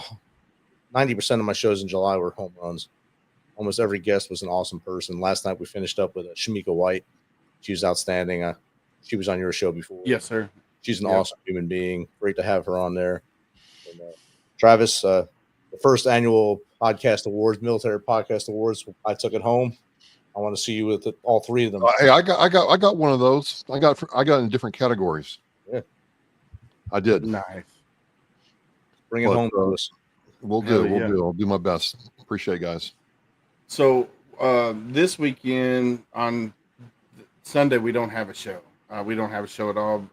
90% of my shows in July were home runs. Almost every guest was an awesome person. Last night we finished up with Shamika White. She was outstanding. She was on your show before. Yes, sir. She's an Yep. awesome human being. Great to have her on there. And, Travis, the first annual podcast awards, military podcast awards, I took it home. I want to see you with all three of them. Hey, I got one of those. I got in different categories. Yeah. I did. Nice. Bring it But, home to us. We'll Hell do. We'll yeah. do. I'll do my best. Appreciate it, guys. So this weekend on Sunday we don't have a show. We don't have a show at all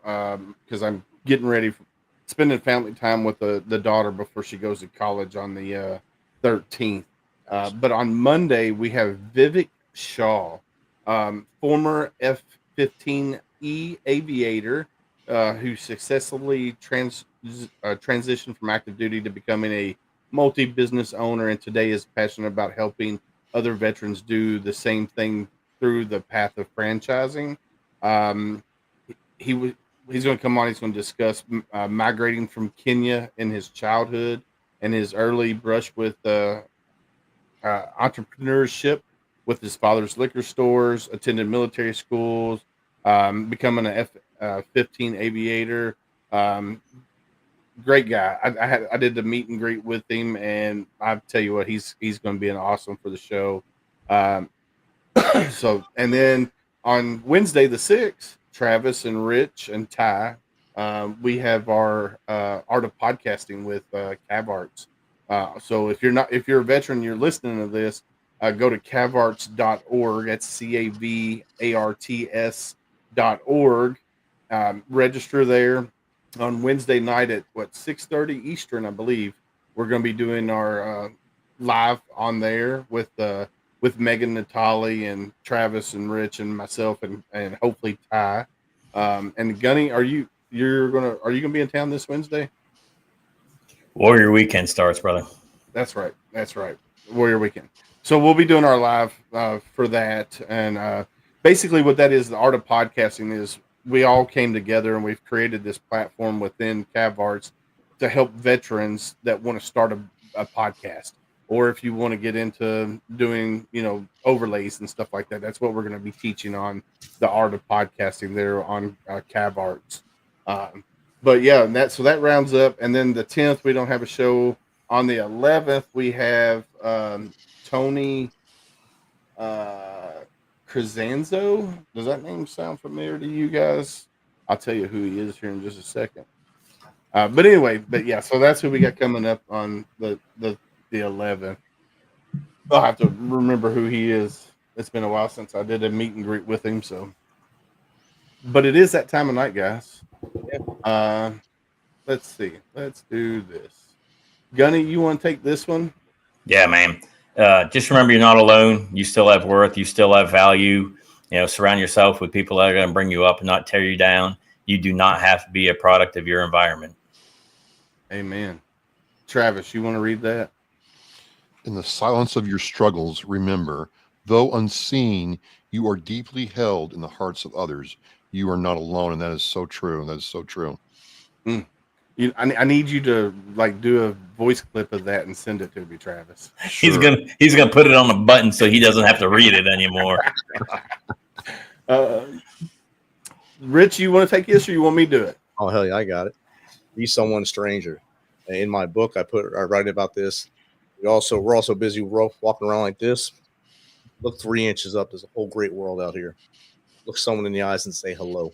because I'm getting ready for spending family time with the daughter before she goes to college on the 13th. But on Monday we have Vivek Shaw, former F-15E aviator who successfully transitioned from active duty to becoming a multi-business owner, and today is passionate about helping other veterans do the same thing through the path of franchising. He's going to come on. He's going to discuss migrating from Kenya in his childhood and his early brush with entrepreneurship with his father's liquor stores, attended military schools, becoming an F-15 aviator. Great guy. I did the meet and greet with him, and I tell you what, he's going to be an awesome for the show. So, and then on Wednesday the 6th, Travis and Rich and Ty, we have our Art of Podcasting with Cav Arts. So if you're a veteran, you're listening to this, go to cavarts.org. That's cavarts.org. Register there. On Wednesday night at 6:30 Eastern, I believe, we're going to be doing our live on there with Megan, Natalie, and Travis and Rich and myself and hopefully Ty. And Gunny, are you gonna be in town this Wednesday? Warrior Weekend starts, brother. That's right. Warrior Weekend. So we'll be doing our live for that, and basically what that is, the Art of Podcasting is. We all came together and we've created this platform within Cav Arts to help veterans that want to start a podcast, or if you want to get into doing, overlays and stuff like that. That's what we're going to be teaching on the Art of Podcasting there on Cav Arts. But yeah, that rounds up. And then the 10th, we don't have a show. On the 11th, we have Tony Crescenzo. Does that name sound familiar to you guys? I'll tell you who he is here in just a second. But anyway, yeah, so that's who we got coming up on the 11th. I'll have to remember who he is. It's been a while since I did a meet and greet with him, so. But it is that time of night, guys. Let's see. Let's do this. Gunny, you want to take this one? Yeah, man. Just remember, you're not alone. You still have worth. You still have value. Surround yourself with people that are going to bring you up and not tear you down. You do not have to be a product of your environment. Amen. Travis, you want to read that? In the silence of your struggles, remember, though unseen, you are deeply held in the hearts of others. You are not alone, and that is so true. That is so true. I need you to do a voice clip of that and send it to me, Travis. Sure. He's gonna put it on the button so he doesn't have to read it anymore. Rich, you want to take this, or you want me to do it? Oh hell yeah, I got it. Be someone stranger. In my book, I write about this. We're also busy walking around like this. Look 3 inches up. There's a whole great world out here. Look someone in the eyes and say hello.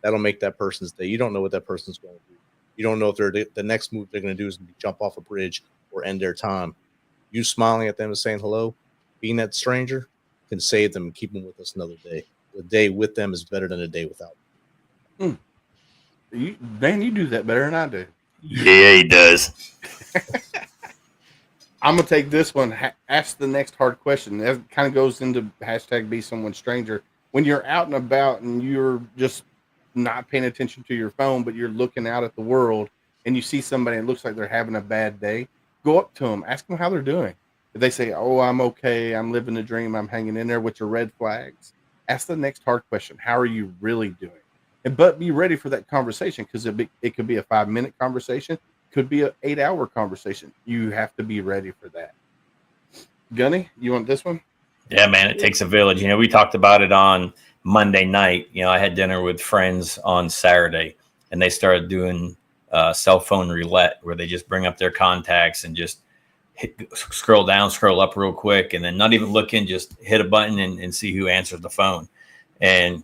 That'll make that person's day. You don't know what that person's going to do. You don't know if the next move they're going to do is jump off a bridge or end their time. You smiling at them and saying hello, being that stranger, can save them and keep them with us another day. A day with them is better than a day without them. You do that better than I do. Yeah, he does. I'm going to take this one. Ask the next hard question. That kind of goes into hashtag be someone stranger. When you're out and about and you're just not paying attention to your phone, but you're looking out at the world and you see somebody and it looks like they're having a bad day, go up to them, ask them how they're doing. If they say, oh, I'm okay, I'm living the dream, I'm hanging in there, which are red flags, ask the next hard question. How are you really doing? But be ready for that conversation, because it could be a 5-minute conversation, could be an 8-hour conversation. You have to be ready for that. Gunny, you want this one? Yeah, man, it takes a village. We talked about it on Monday night. I had dinner with friends on Saturday, and they started doing cell phone roulette, where they just bring up their contacts and just scroll down, scroll up real quick, and then not even looking, just hit a button and see who answers the phone. And,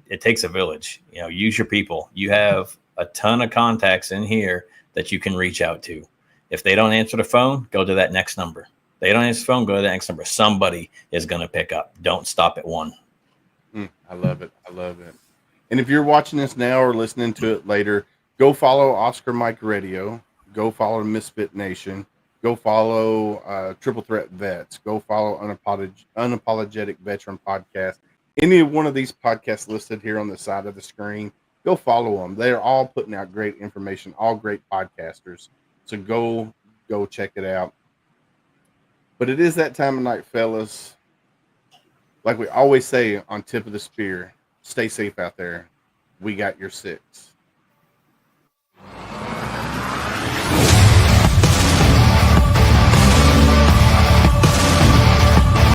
it takes a village. Use your people. You have a ton of contacts in here that you can reach out to. If they don't answer the phone, go to that next number. They don't answer the phone, go to the next number. Somebody is going to pick up. Don't stop at one. I love it. I love it. And if you're watching this now or listening to it later, go follow Oscar Mike Radio. Go follow MisFitNation. Go follow Triple Threat Vets. Go follow Unapologetic Veteran Podcast. Any one of these podcasts listed here on the side of the screen, go follow them. They're all putting out great information, all great podcasters. So go check it out. But it is that time of night, fellas. Like we always say on Tip of the Spear, stay safe out there. We got your 6.